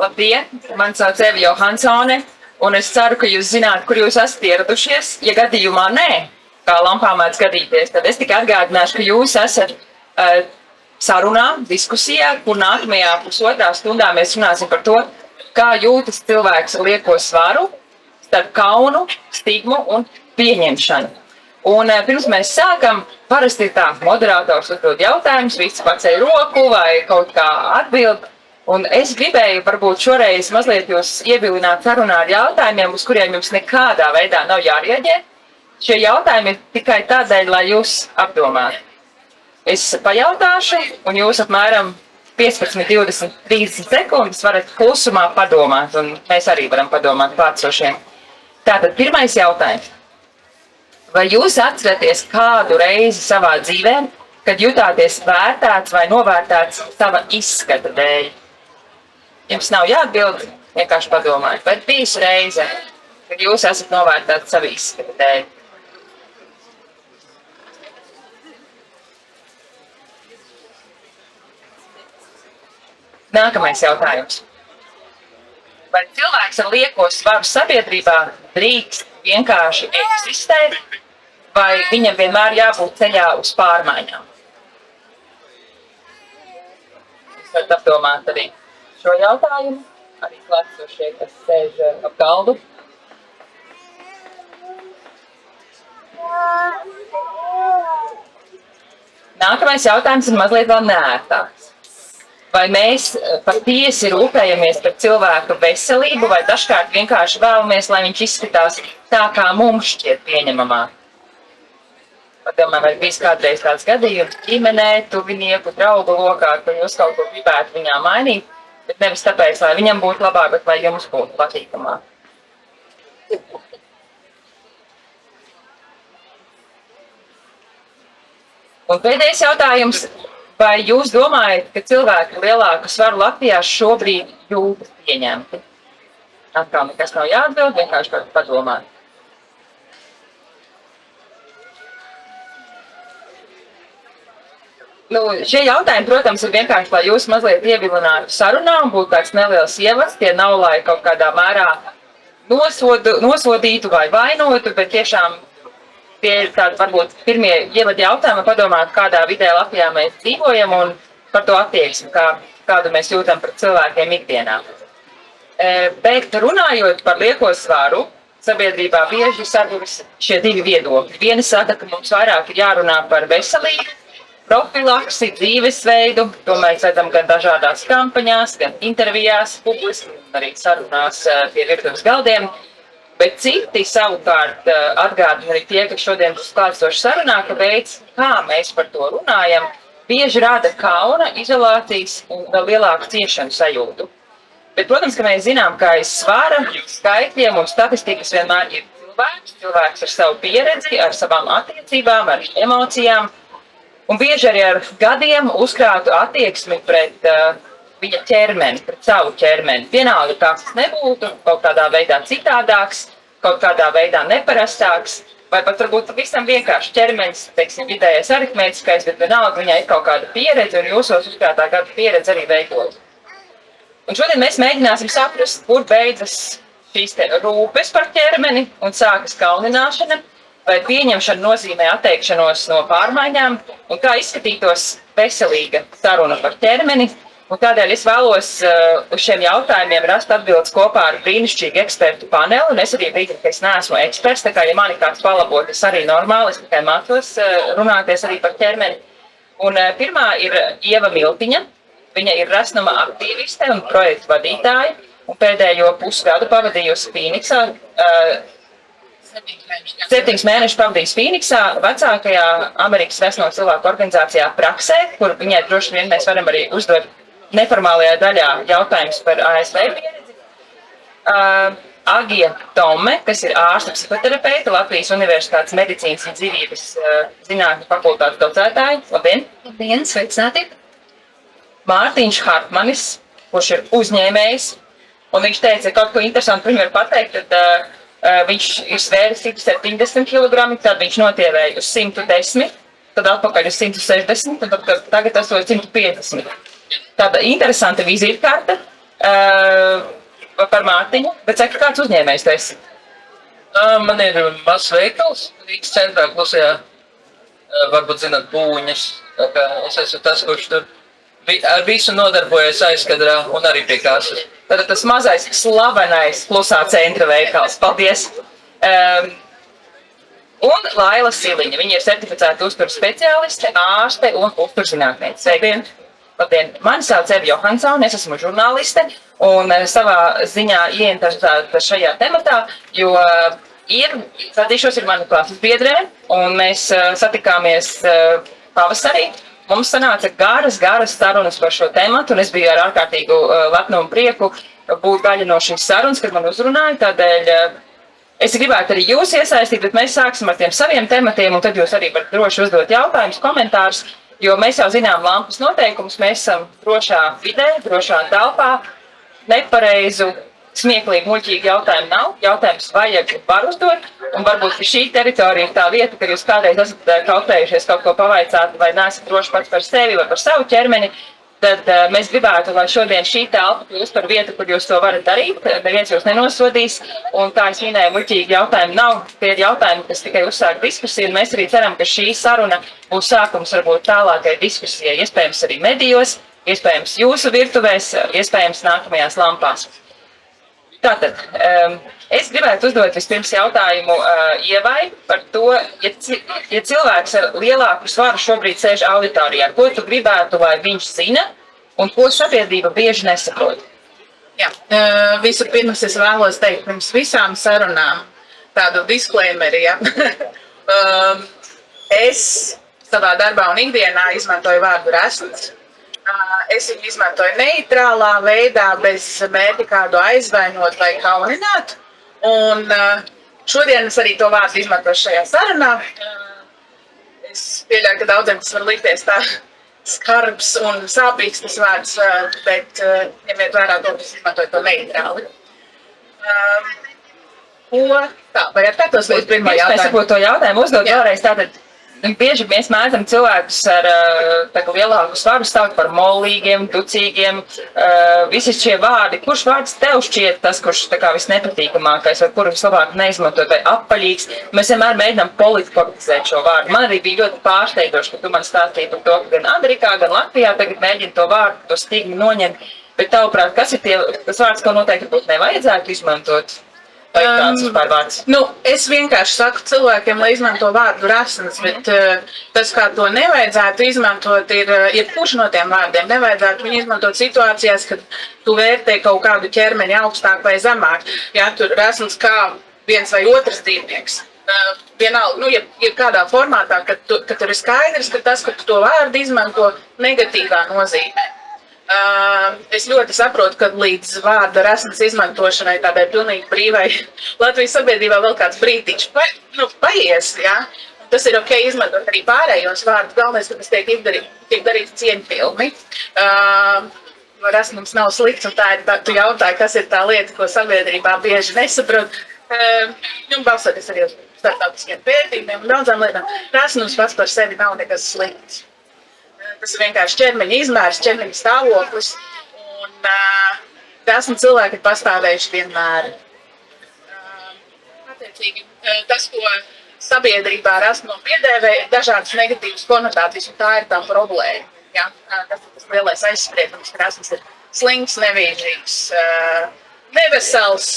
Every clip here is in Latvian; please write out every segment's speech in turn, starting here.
Labdien! Mani sauc Eva Johansone, un es ceru, ka jūs zināt, kur jūs esat ieradušies. Ja gadījumā nē, kā lampā mēdz gadīties, tad es tikai atgādināšu, ka jūs esat sarunā, diskusijā, kur nākamajā pusotrā stundā mēs runāsim par to, kā jūtas cilvēks ar lieko svaru starp kaunu, stigmu un pieņemšanu. Un pirms mēs sākam, parasti ir tā, moderators uzdod jautājumus, visi paceļ roku vai kaut kā atbild. Un es gribēju varbūt šoreiz mazliet jūs ievilināt sarunā ar jautājumiem, uz kuriem jums nekādā veidā nav jārieģē. Šie jautājumi ir tikai tādēļ, lai jūs apdomātu. Es pajautāšu, un jūs apmēram 15, 20, 30 sekundes varat klusumā padomāt, un mēs arī varam padomāt klātsošiem. Tātad pirmais jautājums. Vai jūs atceraties kādu reizi savā dzīvē, kad jutāties vērtēts vai novērtēts sava izskata dēļ? Jums nav jāatbild, vienkārši padomājiet. Vai bijusi reize, kad jūs esat novērtēti savu izskatu dēļ? Nākamais jautājums. Vai cilvēks ar lieko svaru sabiedrībā drīkst vienkārši eksistēt, vai viņam vienmēr jābūt ceļā uz pārmaiņām? Jūs varat apdomāt arī šo jautājumu, arī klātsošie, kas sēž ap galdu. Nākamais jautājums ir mazliet vēl neērtāks. Vai mēs patiesi rūpējamies par cilvēku veselību, vai dažkārt vienkārši vēlamies, lai viņš izskatās tā, kā mums šķiet pieņemamāk? Padomāju, vai bijis kādreiz tāds gadījums ģimenē, tuvinieku, draugu lokā, ka jūs kaut ko gribētu viņā mainīt, bet nevis tāpēc, lai viņam būtu labāk, bet lai jums būtu patīkamāk. Un pēdējais jautājums. Vai jūs domājat, ka cilvēki lielāku svaru Latvijā šobrīd jūtas pieņemti? Atkal nekas nav jāatbild, vienkārši par padomāt. Šie jautājumi, protams, ir vienkārši, lai jūs mazliet ievilinātu sarunā un būtu tāds neliels ievads. Tie nav, lai kaut kādā mērā nosodītu vai vainotu, bet tiešām tie ir tādi varbūt pirmie ievadi jautājumi, padomāt, kādā vidē Latvijā mēs dzīvojam un par to attieksmi, kādu mēs jūtam pret cilvēkiem ikdienā. Bet runājot par lieko svaru, sabiedrībā bieži saduras šie divi viedokļi. Viena saka, ka mums vairāk ir jārunā par veselību, profilaksi, dzīvesveidu. To mēs redzam gan dažādās kampaņās, gan intervijās, publiski, arī sarunās pie virtuves galdiem. Bet citi savukārt atgādina arī tie, kas šodien būs klātsoši sarunā, ka veids, kā mēs par to runājam, bieži rada kauna, izolācijas un vēl lielāku ciešanu sajūtu. Bet, protams, ka mēs zinām, ka aiz svara, skaitļiem un statistikas vienmēr ir cilvēks ar savu pieredzi, ar savām attiecībām, ar emocijām, un bieži arī ar gadiem uzkrātu attieksmi pret viņa ķermeni, pret savu ķermeni. Vienalga, kāds tas nebūtu, kaut kādā veidā citādāks, kaut kādā veidā neparastāks, vai pat varbūt visam vienkārši ķermenis, teiksim, vidējais aritmētiskais, bet vienalga viņai ir kaut kāda pieredze, un jūsos uzkrātā gada pieredze arī veidot. Un šodien mēs mēģināsim saprast, kur beidzas šīs rūpes par ķermeni un sākas kaunināšana, vai pieņemšana nozīmē atteikšanos no pārmaiņām, un kā izskatītos veselīga saruna par ķermeni. Un tādēļ es vēlos uz šiem jautājumiem rast atbildes kopā ar brīnišķīgu ekspertu paneli, un es arī brīdinu, ka es neesmu eksperts, tā kā, ja mani kāds palabot, es arī normāli, es tikai mācos runāties arī par ķermeni. Un pirmā ir Ieva Miltiņa, viņa ir rasnuma aktīviste un projektu vadītāja, un pēdējo pusgadu pavadījusi Fīniksā, 7 mēnešus pavadījis Fīniksā, vecākajā Amerikas vesno cilvēku organizācijā Praksē, kur viņai droši vien mēs varam arī uzdot neformālajā daļā jautājums par ASV pieredzi. Agija Tome, kas ir ārsta psihoterapeita, Latvijas Universitātes medicīnas un dzīvības zinātņu fakultātes docētāja. Labdien! Labdien, sveicināti! Mārtiņš Hartmanis, kurš ir uzņēmējs, un viņš teica, ka kaut ko interesantu viņu var pateikt, tad viņš ir svēris 170 kg, tad viņš notievēja uz 110, tad atpakaļ uz 160, un tad tagad esot 150. Tāda interesanta vizītkarte, Par Mārtiņu, bet saka, kāds uzņēmējs tu esi? Man ir mazs veikals Rīgas centrā, klusajā, varbūt zināt, Būņas. Tā kā es esmu tas, kurš tur ar visu nodarbojas aizkadrā un arī pie kāsas. Tātad tas mazais, slavenais klusā centra veikals. Paldies! Un Laila Siliņa. Viņa ir certificēta uzturu speciāliste, ārste un uzturzinātniece. Sveiki! Labdien! Mani sauc Eva Johansone, es esmu žurnāliste un savā ziņā ieinteresēta šajā tematā, jo ir mani klases biedrē, un mēs satikāmies pavasarī. Mums sanāca garas sarunas par šo tematu, un es biju ar ārkārtīgu lepnumu prieku būt daļa no šīs sarunas, kad man uzrunāja. Tādēļ es gribētu arī jūs iesaistīt, bet mēs sāksim ar tiem saviem tematiem, un tad jūs arī varat droši uzdot jautājumus, komentārus. Jo mēs jau zinām lampas noteikumus, mēs esam drošā vidē, drošā telpā, nepareizu, smieklīgi, muļķīgi jautājumu nav. Jautājums vajag var uzdot, un varbūt šī teritorija ir tā vieta, ka jūs kādreiz esat kautējušies kaut ko pavaicāt, vai neesat droši pats par sevi vai par savu ķermeni, tad mēs gribētu, lai šodien šī telpa kļūst par vietu, kur jūs to varat darīt, neviens jūs nenosodīs, un kā es minēju, muļķīgi jautājumi nav, tie ir jautājumi, kas tikai uzsāk diskusiju, un mēs arī ceram, ka šī saruna būs sākums varbūt tālākai diskusijai, iespējams arī medijos, iespējams jūsu virtuvēs, iespējams nākamajās lampās. Tātad, es gribētu uzdot vispirms jautājumu Ievai par to, ja cilvēks ar lielāku svaru šobrīd sēž auditorijā, ko tu gribētu, lai viņš zina, un ko sabiedrība bieži nesaprot? Jā, vispirms es vēlos teikt pirms visām sarunām tādu disclaimeri, ja. Es savā darbā un ikdienā izmantoju vārdu resns. Es viņu izmantoju neitrālā veidā, bez mērķa kādu aizvainot vai kaunināt. Un šodien es arī to vārdu izmantošu šajā sarunā. Es pieļauju, ka daudziem tas var likties tā skarbs un sāpīgs tas vārds, bet ņemiet vērā to, ka es izmantoju to neitrāli. Vai ar tā tos līdz pirmā jautājumu? Mēs to jautājumu uzdot vēlreiz tātad. Bieži mēs mēdzam cilvēkus ar lielāku svaru stāvot par mollīgiem, ducīgiem, visi šie vārdi. Kurš vārds tev šķiet tas, kurš visnepatīkamākais, vai kuru vislabāk neizmantot, vai apaļīgs? Mēs vienmēr mēģinām politizēt šo vārdu. Man arī bija ļoti pārsteidzoši, ka tu man stāstīji par to, ka gan Amerikā, gan Latvijā tagad mēģina to vārdu, to stigmu noņemt. Bet tavuprāt, kas ir tas vārds, ko noteikti nevajadzētu izmantot? Es vienkārši saku cilvēkiem, lai izmanto vārdu resns, bet tas, kā to nevajadzētu izmantot, ir jebkurš no tiem vārdiem. Nevajadzētu viņu izmantot situācijās, kad tu vērtē kaut kādu ķermeni augstāk vai zemāk. Ja tur resns kā viens vai otrs dzīvnieks. Vienalga, ja kādā formātā, kad tur ir skaidrs, ka tas, ka tu to vārdu izmanto negatīvā nozīmē. Es ļoti saprotu, ka līdz vārda resns izmantošanai tādai pilnīgi brīvai Latvijas sabiedrībā vēl kāds brītiņš paies, ja? Tas ir ok izmantot arī pārējos vārdus, galvenais, ka tas tiek darīts cieņpilni. Resnums nav slikts, un tu jautāji, kas ir tā lieta, ko sabiedrībā bieži nesaprot. Balsoties arī uz starptautiskiem pētījumiem un daudzām lietām, resnums pats par sevi nav nekas slikts. Tas ir vienkārši ķermeņa izmērs, ķermeņa stāvoklis, un resni cilvēki ir pastāvējuši vienmēr. Attiecīgi, tas, ko sabiedrībā resno piedēvē, ir dažādas negatīvas konotācijas, un tā ir tā problēma. Ja? Tas ir tas lielais aizspriedums, ka resns ir slings, nevīžīgs, nevesels,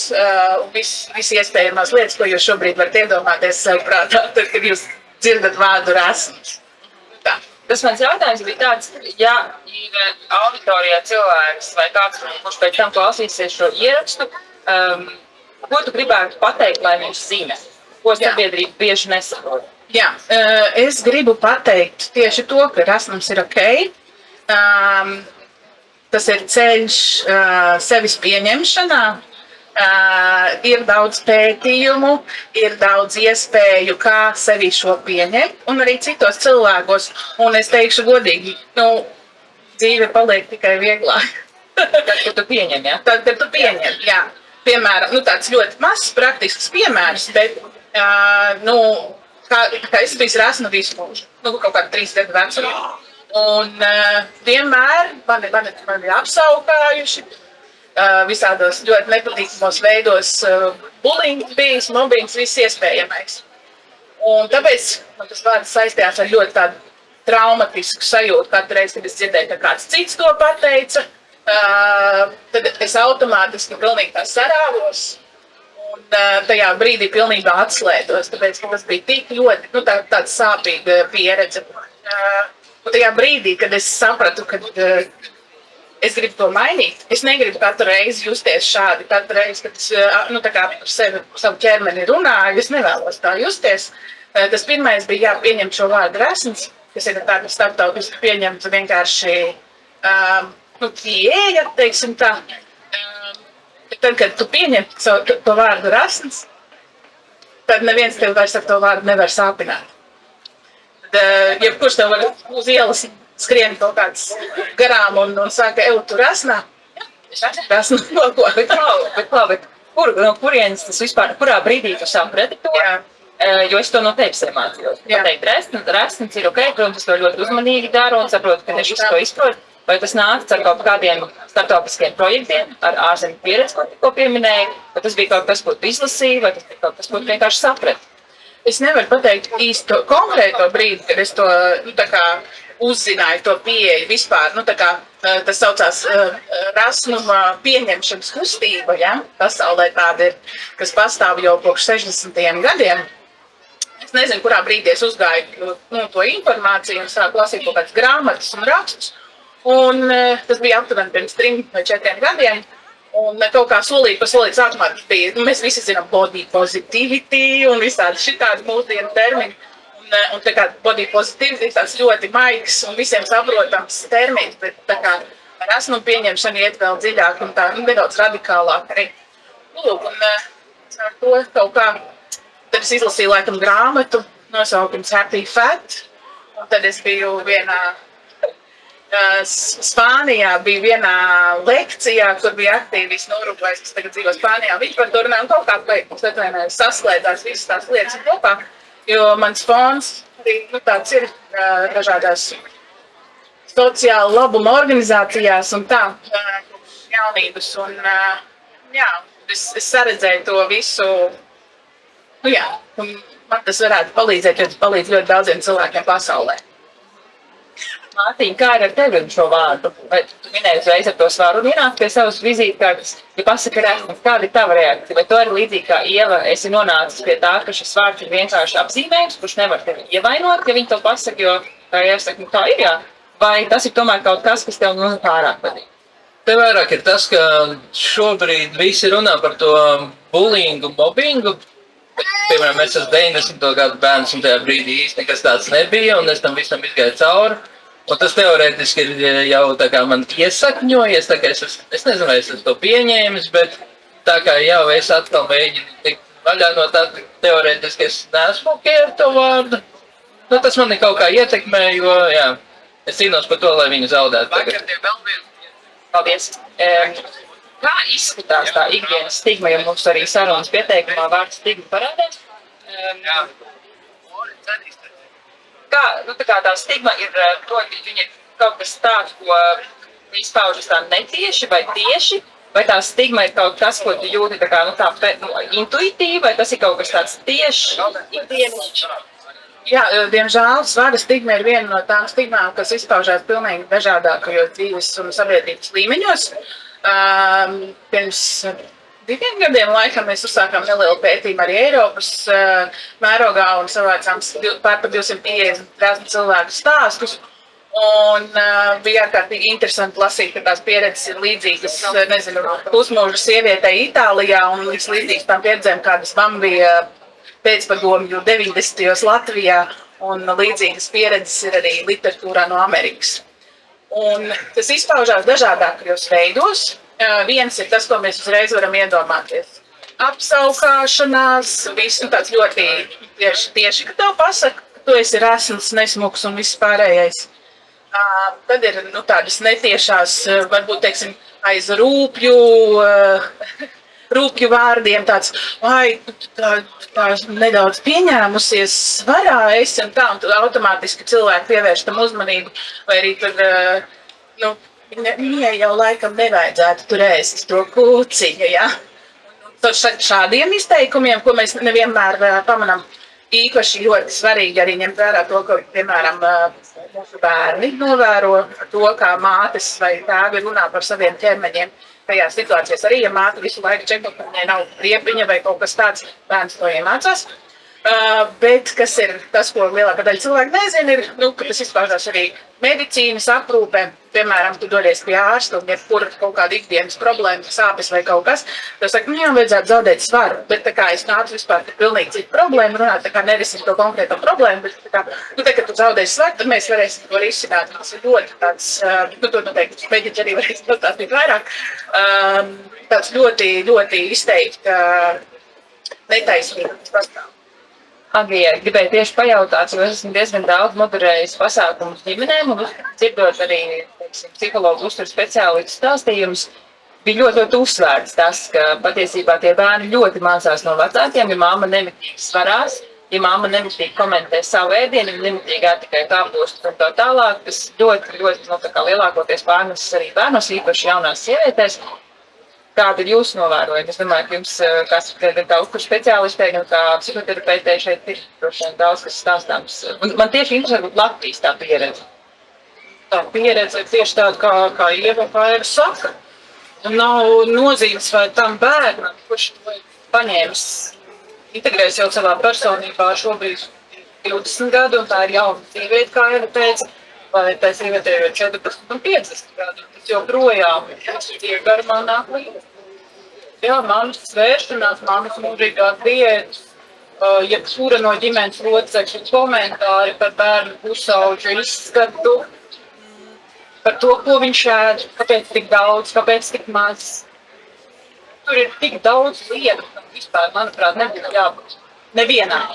un visi iespējamās lietas, ko jūs šobrīd varat iedomāties sev prātā, tad, kad jūs dzirdat vārdu resns. Tas mans jautājums bija tāds, ja ir auditorijā cilvēks vai kāds, kurš pēc tam klausīsies šo ierakstu, ko tu gribētu pateikt, lai viņš zina? Ko sabiedrība bieži nesaprot? Jā, es gribu pateikt tieši to, ka resnums ir ok. Tas ir ceļš sevis pieņemšanā. Ir daudz pētījumu, ir daudz iespēju, kā sevi šo pieņemt, un arī citos cilvēkos. Un es teikšu godīgi, dzīve paliek tikai vieglāk. Tad, kad tu pieņem, ja? Tad, kad tu pieņem, jā. Piemēram, tāds ļoti mazs praktisks piemērs, bet, kā es biju resna visu mūžu, kaut kādu 3 gadu vecumu. Un vienmēr mani ir apsaukājuši. visādos ļoti nepatīkamos veidos bullying bijis, mobbings, viss iespējamais. Un tāpēc man tas vārds saistījās ar ļoti tādu traumatisku sajūtu. Katru reizi, kad es dzirdēju, ka kāds cits to pateica, tad es automātiski pilnīgi tā sarāvos un tajā brīdī pilnībā atslēdos, tāpēc, ka tas bija tik ļoti tāda sāpīga pieredze. Un tajā brīdī, kad es sapratu, ka es gribu to mainīt, es negribu katru reizi justies šādi, katru reizi, kad es tā kā par savu ķermeni runāju, es nevēlos tā justies. Tas pirmais bija jāpieņemt šo vārdu resns, kas ir tāda starptautiski pieņemta vienkārši pieeja, teiksim tā. Tad, kad tu pieņem to vārdu rasns, tad neviens tev vairs ar to vārdu nevar sāpināt. Tad, jebkurš tev var uz ielas skrien kaut kāds garām un saka, tu rasnā? Rasnā, ko? Bet no kurienes tas vispār, kurā brīdī tu saprati to? Jā. Jo es to no tevis iemācījos. Pateikt, resns ir ok, protams, to ļoti uzmanīgi daru un saprotu, ka viņš to izprot. Vai tas nāca ar kaut kādiem starptautiskiem projektiem, ar ārzemju pieredzi, ko pieminēju, vai tas bija kaut kas, ko tu izlasīji, vai tas bija kaut kas, ko tu vienkārši saprati? Es nevaru pateikt īsto konkrēto brīdi, kad es to uzzināju, to pieeju vispār. Tas saucās rasnuma pieņemšanas kustība, ja? Pasaulē tāda ir, kas pastāv jau kopš 60. gadiem. Es nezinu, kurā brīdī es uzgāju to informāciju un sāku lasīt kaut kādas grāmatas un rakstus. Un tas bija aptuveni pirms 3 vai 4 gadiem. Un kaut kā solīt pa solīt sākumā tas bija, mēs visi zinām body positivity un visādi šitādi mūsdienu termini. Un tā kā body positivity ir tāds ļoti maigs un visiem saprotams termins, bet tā kā rasnuma pieņemšana iet vēl dziļāk un tā nedaudz radikālāk arī. Lūk, un ar to kaut kā, tad es izlasīju laikam grāmatu, nosaukums Happy Fat, un tad es biju Spānijā bija vienā lekcijā, kur bija aktīvis no Urugvajas, kas tagad dzīvo Spānijā. Viņš par to runāja un kaut kā saslēdzās visas tās lietas kopā, jo mans fons tāds ir dažādās sociāla labuma organizācijās un tā, jaunības. Un es saredzēju to visu, un man tas varētu palīdzēt, jo tas palīdz ļoti daudziem cilvēkiem pasaulē. Mārtiņ, kā ir ar tevi šo vārdu? Vai tu minēji uzreiz ar to svaru un ienāk pie savas vizītkartes? Ja pasaka resns, kāda ir tava reakcija? Vai tu arī līdzīgi kā Ieva esi nonācis pie tā, ka šis vārds ir vienkārši apzīmējums, kurš nevar tevi ievainot, ja viņi to pasaka, jo, kā Ieva saka, tā ir jā? Vai tas ir tomēr kaut kas, kas tev pārāk patīk? Te vairāk ir tas, ka šobrīd visi runā par to bullyingu, mobbingu. Piemēram, es esmu 90. gadu bērns un tajā brīdī īsti nekas tāds nebija un es tam visam izgāju cauri. Un tas teorētiski ir jau tā kā man iesakņojies, tā kā es nezinu, vai es esmu to pieņēmis, bet tā kā jau es atkal mēģinu tikt vaļā no tā, teorētiski es neesmu ok ar to vārdu. Tas mani kaut kā ietekmē, jo, es cīnos par to, lai viņu zaudētu tagad. Paldies. Kā izskatās tā ikdienas stigma, jo mums arī sarunas pieteikumā vārds stigma parādās? Kā tā stigma ir, viņa ir kaut kas tāds, ko izpaužas tā netieši vai tieši, vai tā stigma ir kaut kas, ko tu jūti tā kā, intuitīvi, vai tas ir kaut kas tāds tieši ikdienas? Jā, diemžēl svara stigma ir viena no tām stigmām, kas izpaužās pilnīgi dažādākajos dzīves un sabiedrības līmeņos. Pirms 2 gadiem laikam mēs uzsākām nelielu pētījumu arī Eiropas mērogā un savācām pār 250 cilvēku stāstus. Un bija ārkārtīgi interesanti lasīt, ka tās pieredzes ir līdzīgas, pusmūža sievietei Itālijā un līdzīgas tām pieredzēm, kādas man bija pēcpadomju 90. Latvijā, un līdzīgas pieredzes ir arī literatūrā no Amerikas. Un tas izpaužās dažādākajos veidos. Viens ir tas, ko mēs uzreiz varam iedomāties. Apsaukāšanās, viss tāds ļoti tieši, ka tev pasaka, ka tu esi resns, nesmuks un viss pārējais. Tad ir tādas netiešās, varbūt, teiksim, aiz rūpju vārdiem tāds, vai tā nedaudz pieņēmusies svarā esi un tā, un tu automātiski cilvēki pievērš tam uzmanību, vai arī tad, Viņai jau laikam nevajadzētu tur ēst to kūciņu, ja? Tad šādiem izteikumiem, ko mēs nevienmēr pamanām, īpaši ļoti svarīgi arī ņemt vērā to, ka, piemēram, mūsu bērni novēro to, kā mātes vai tēvi runā par saviem ķermeņiem. Tajās situācijās arī, ja māte visu laiku čeko, ka viņai nav riepiņa vai kaut kas tāds, bērns to iemācās. Bet kas ir tas, ko lielākā daļa cilvēku nezina, ir, ka tas izpaužās arī medicīnas aprūpē. Piemēram, tu dodies pie ārsta un jebkur kaut kāda ikdienas problēma, sāpes vai kaut kas, tad saka, jā, vajadzētu zaudēt svaru. Bet tā kā es nācu vispār par pilnīgi citu problēmu runāt, tā kā nerisinu to konkrēto problēmu, bet tā kā, kad tu zaudēsi svaru, tad mēs varēsim to risināt. Tas ir ļoti tāds, to noteikti mēģināt arī varēsim pastāstīt vairāk, tāds ļoti, ļoti izteikti netaisnības pastāv. Agija, gribēju tieši pajautāt, jo esmu diezgan daudz moderējis pasākumus ģimenēm un dzirdot arī, teiksim, psihologu uzturu speciālistu stāstījumus, bija ļoti uzsvērts tas, ka patiesībā tie bērni ļoti mācās no vecākiem, ja mamma nemitīgi svarās, ja mamma nemitīgi komentē savu ēdienu, ja nemitīgi tikai kāpostus un tā tālāk, tas ļoti, tā kā lielākoties pārneses arī bērnos, īpaši jaunās sievietēs. Kāda ir jūsu novērojumi? Es domāju, ka jums, kā uzturu speciālistei un kā psihoterapeitei šeit ir droši vien daudz, kas stāstāms. Man tieši interesē Latvijas tā pieredze. Tā pieredze ir tieši tāda, kā Ieva saka. Nav nozīmes vai tam bērnam, kurš to paņēmis, integrēs jau savā personībā šobrīd 20 gadu, un tā ir jauna sieviete, kā Ieva teica, vai tā sieviete jau 14 un 50 gadu. Tas joprojām ir garumā nāk līdzi. Jā, manas svēršanās, manas mūžīgās diētas, jebkura no ģimenes locekļu komentāri par bērnu pusauģu izskatu, par to, ko viņš ēd, kāpēc tik daudz, kāpēc tik maz. Tur ir tik daudz lietu, ka vispār, manuprāt, nebūtu jābūt nevienā.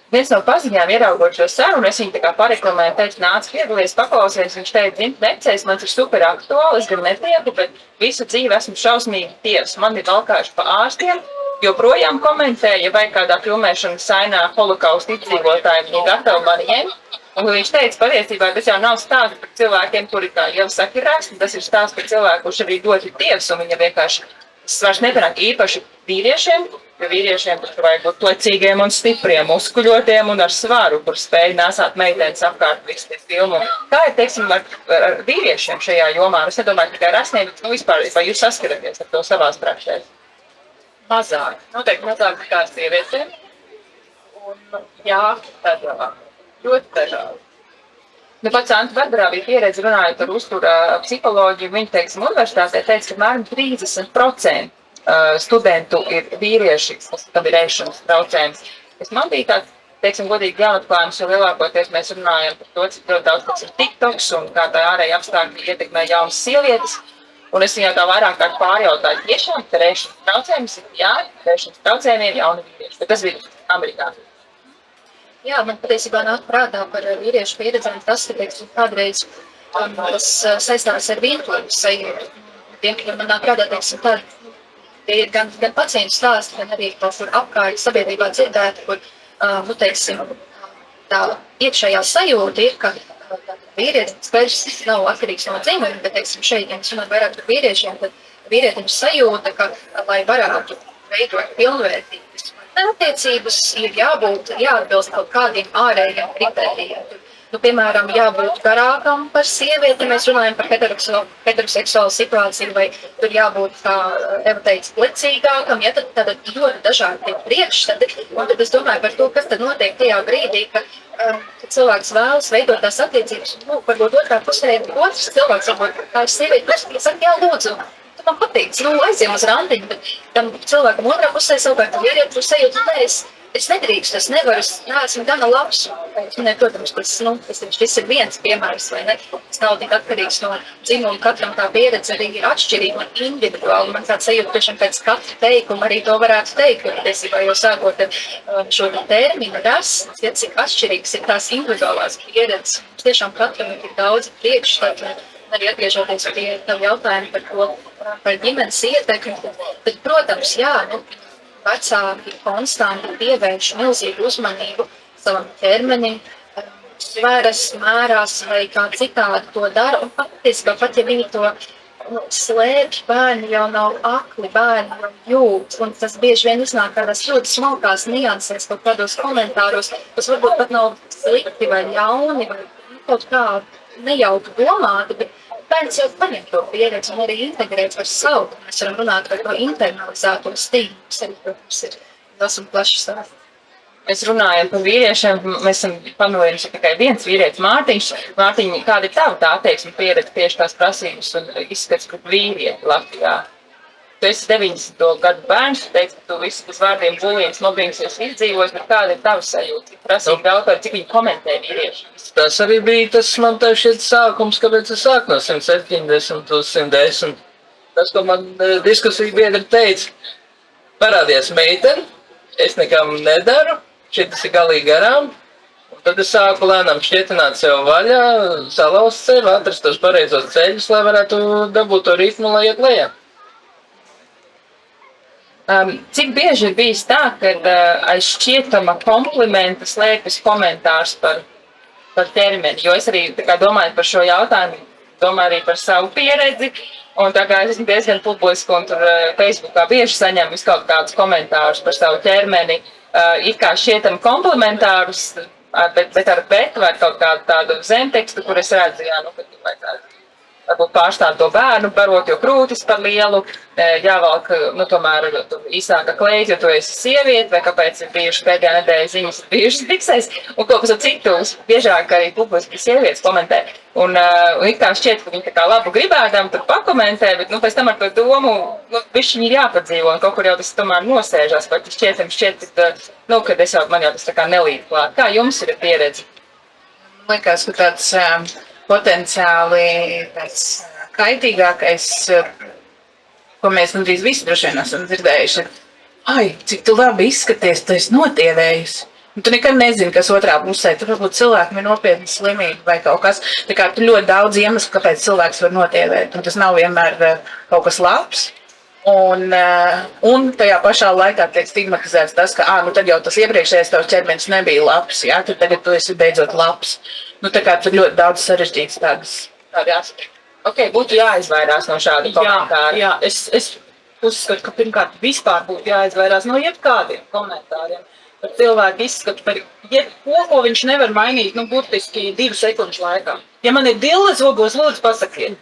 Viens no paziņām ieraugot šo sarunu, es viņu tā kā pareklamēju, teicu, nāc piedalies, paklausies, viņš teica, necēs, man ir super aktuāli, es gan netieku, bet visu dzīvi esmu šausmīgi tievs. Man ir valkājuši pa ārstiem, joprojām komentēja, vai kādā filmēšanas sainā holokausta izdzīvotāji viņi gatavi mani ņemt. Un viņš teica, patiesībā tas jau nav stāsts par cilvēkiem, kuri, kā jau saka, ir ārsti, tas ir stāsts par cilvēku, kurš arī ļoti tievs, un viņa vienkārši svars nepanāk īpaši vīriešiem, jo vīriešiem tur vajag būt plecīgiem un stipriem, muskuļotiem un ar svaru, kur spēj nesāt meitenes apkārt visu tie filmu. Kā ir, teiksim, ar vīriešiem šajā jomā? Es nedomāju tikai ar asniem, bet vispār, vai jūs saskaraties ar to savās praksēs? Mazāk. Noteikti mazāk nekā ar sievietēm. Un jā, dažādi. Ļoti dažādi. Pats Anta Barbarā bija pieredze runājot ar uztura psiholoģiju. Viņa, teiksim, universitātē teica, ka mēram 30% studentu ir vīrieši, kam ir ēšanas traucējums. Man bija tāds, teiksim, godīgi jāatklājums, jo lielākoties mēs runājam par to, cik ļoti daudz tas ir TikToks un kā tā ārēja apstākļi ietekmē jaunas sievietes. Un es viņai tā vairāk kārt pārjautāju, tiešām, ka ēšanas traucējums ir jā, ēšanas traucējumiem ir jauni vīrieši, bet tas bija Amerikā. Jā, man patiesībā nāk prātā par vīriešu pieredzēm tas, ka, teiksim, kādreiz tas saistās ar vienotības sajūtu. Vienkārši man nāk prātā, teiksim, tie ir gan pacientu stāsti, gan arī kaut kur apkārt sabiedrībā dzirdēti, kur, teiksim, tā iekšējā sajūta ir, ka vīrietis vairs nav atkarīgs no dzimuma, bet, teiksim, šeit, ja mēs runājam vairāk par vīriešiem, tad vīrietim sajūta, ka, lai varētu veidot pilnvērtības attiecības, ir jāatbilst kaut kādiem ārējiem kritērijiem. Piemēram, jābūt garākam par sievieti, ja mēs runājam par heteroseksuālu situāciju, vai tur jābūt, kā Eva teica, plecīgākam, ja tad ļoti dažādi tie priekšstati. Un tad es domāju par to, kas tad notiek tajā brīdī, kad cilvēks vēlas veidot tās attiecības, varbūt otrā pusē, otrs cilvēks, varbūt tā ir sieviete, saka, jā, lūdzu, man patīk, aiziem uz randiņu, bet tam cilvēkam otrā pusē savukārt vīrieti tur sajūta, es nedrīkstu, es nevaru, es neesmu gana labs. Protams, tas viss ir viens piemērs, vai ne? Tas nav tik atkarīgs no dzimuma, katram tā pieredze arī ir atšķirīga un individuāli. Man tāds sajūta, tiešām pēc katra teikuma arī to varētu teikt, jo patiesībā jau sākot ar šo terminu rasnes, ja cik atšķirīgas ir tās individuālās pieredzes. Tiešām katram ir daudz priekšstatu. Arī atgriežoties pie tavu jautājumu par to, par ģimenes ietekmi, bet, protams, jā, vecāki konstanti pievērš milzīgu uzmanību savam ķermenim, sveras, mērās vai kā citādi to dara. Un patiesībā pat, ja viņi to slēpj, bērni jau nav akli, bērni jau jūt. Un tas bieži vien iznāk kādās ļoti smalkās niansēs, kaut kādos komentāros, kas varbūt pat nav slikti vai ļauni, vai kaut kā nejauki domāti, bet bērns jau paņem to pieredzi un arī integrēt par savu. Mēs varam runāt par to internalizēto stīgu, kas arī, protams, ir daudz un plaši stāsts. Mēs runājam par vīriešiem, mēs esam pamanījuši tikai viens vīrietis, Mārtiņš. Mārtiņ, kāda ir tava tā attieksme pieredze tieši tās prasības un izskats pret vīrieti Latvijā? Tu esi 90. gadu bērns, tu teici, ka tu visu uz vārdiem bulīns, mobbings esi izdzīvojis, bet kāda ir tava sajūta? Cik prasība jautāt, cik viņi komentē vīrieši? Tas arī bija tas, man tā šķiet, sākums, kāpēc es sāku no 170 uz 110. Tas, ko man diskusija biedri teica, parādījās meiteni, es nekam nedaru, šitas ir galīgi garām, un tad es sāku lēnām šķietināt sev vaļā, salauzt sevi, atrast tos pareizos ceļus, lai varētu dabūt to ritmu, lai iet lejā. Cik bieži ir bijis tā, kad aiz šķietama komplimenta slēpjas komentārs par ķermeni? Jo es arī tā kā domāju par šo jautājumu, domāju arī par savu pieredzi, un tā kā es esmu diezgan publiski un tur Facebookā bieži saņemu visu kaut kādus komentārus par savu ķermeni, it kā šķietam komplementārus, bet ar bet vai kaut kādu tādu zemtekstu, kur es redzu, jā, nu, ka tu vajadzētu varbūt pārstāv to bērnu, barot, jo krūtis par lielu, jāvalk, nu, tomēr īsāka kleita, jo tu esi sieviete, vai kāpēc ir bijuši pēdējā nedēļa ziņas bijušas tiksēs, un kaut kas ar citu, biežāk arī publiski sievietes komentē. Un it kā šķiet, ka viņi tā kā labu gribēdām tur pakomentē, bet, nu, pēc tam ar to domu, nu, bišķiņi ir jāpadzīvo, un kaut kur jau tas tomēr nosēžās, vai tas šķiet, nu, kad man jau tas tā kā nelīd klāt. Kā jums ir pieredze? Man liekas, ka tāds potenciāli kaitīgākais, ko mēs gandrīz visi droši vien esam dzirdējuši, ai, cik tu labi izskaties, tu esi notievējusi. Un tu nekad nezini, kas otrā pusē. Tur varbūt cilvēkam ir nopietna slimība vai kaut kas. Tā kā tu ļoti daudz iemeslu, kāpēc cilvēks var notievēt. Un tas nav vienmēr kaut kas labs. Un tajā pašā laikā tiek stigmatizēts tas, ka nu tad jau tas iepriekšējais tavs ķermenis nebija labs, jā, tad tagad tu esi beidzot labs. Nu tā kā tur ļoti daudz sarežģīts tādi aspekti. Ok, būtu jāizvairās no šāda komentāra. Jā, es uzskatu, ka pirmkārt vispār būtu jāizvairās no jebkādiem komentāriem par cilvēku izskatu, par jebko, ko viņš nevar mainīt, nu, burtiski 2 sekundžu laikā. Ja man ir dille zobos, lūdzu pasakiet.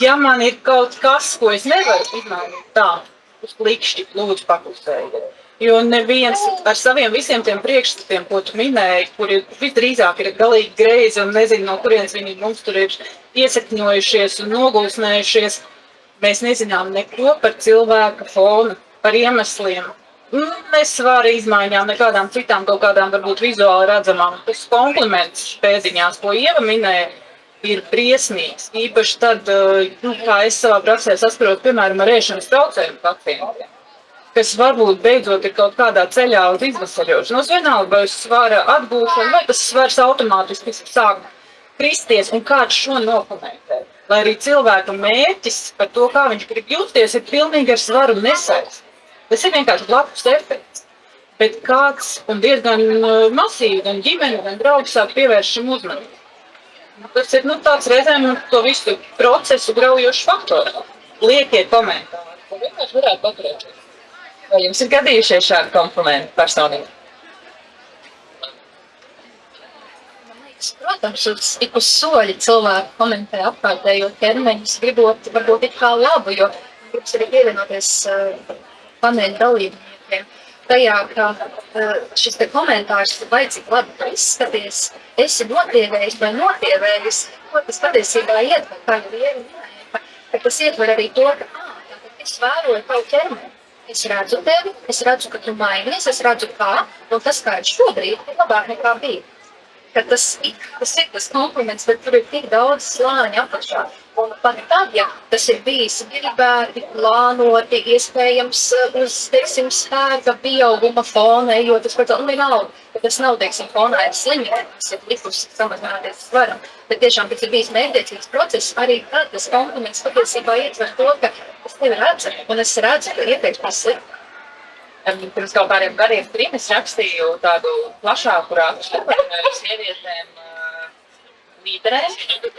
Ja man ir kaut kas, ko es nevaru izmainīt tā, uz klikšķi, lūdzu paklusējiet. Jo neviens ar saviem visiem tiem priekšstatiem, ko tu minēji, kuri visdrīzāk ir galīgi greizi un nezinu, no kurienes viņi mums tur ir iesakņojušies un nogulsnējušies, mēs nezinām neko par cilvēka fonu, par iemesliem. Ne svara izmaiņām, nekādām citām kaut kādām varbūt vizuāli redzamām. Tas kompliments pēdiņās, ko Ieva minēja, ir briesmīgs. Īpaši tad, kā es savā praksē saskaros, piemēram, ar ēšanas traucējumu pacientiem, kas varbūt beidzot ir kaut kādā ceļā uz izvesaļošanos, vienalga vai uz svara atgūšanu, vai tas svars automātiski sāk kristies un kāds šo nokomentē. Lai arī cilvēka mērķis par to, kā viņš grib justies, ir pilnīgi ar svaru nesaist. Tas ir vienkārši blakus efekts. Bet kāds un diezgan masīvi, gan ģimene, gan draugi sāk pievērst šim uzmanību. Tas ir tāds reizēm to visu procesu graujošs faktors. Liekiet komentāri, ko vienkārši varētu paturēt. Vai jums ir gadījušies šādi komplimenti personīgi? Protams, ik uz soļi cilvēki komentē apkārtējo ķermeņus, gribot varbūt it kā labu, jo gribas arī pievienoties paneļa dalībniekiem. Tajā, ka šis te komentārs, vai cik labi tu izskaties, esi notievējis vai notievējis, ko tas patiesībā ietver, kā jau Ieva minēja, ka tas ietver arī to, ka es vēroju tavu ķermeni. Es redzu tevi, es redzu, ka tu mainies, es redzu kā, un tas, kā ir šobrīd, ir labāk nekā bija. Ka tas ir tas kompliments, bet tur ir tik daudz slāņu apakšā. Un pat tad, ja tas ir bijis gribēti, plānoti, iespējams uz, teiksim, spēka pieauguma fona, jo tas, protams, vienalga, ka tas nav, teiksim, fonā ir slimība, kas ir likusi samazināties svaram. Bet tiešām, kad ir bijis mērķiecīgs process, arī tad tas kompliments patiesībā ietver to, ka es tevi redzu, un es redzu, ka iepriekš bija slikti. Pirms kaut kādiem gadiem trim es rakstīju tādu plašāku rakstu par sievietēm līderēm.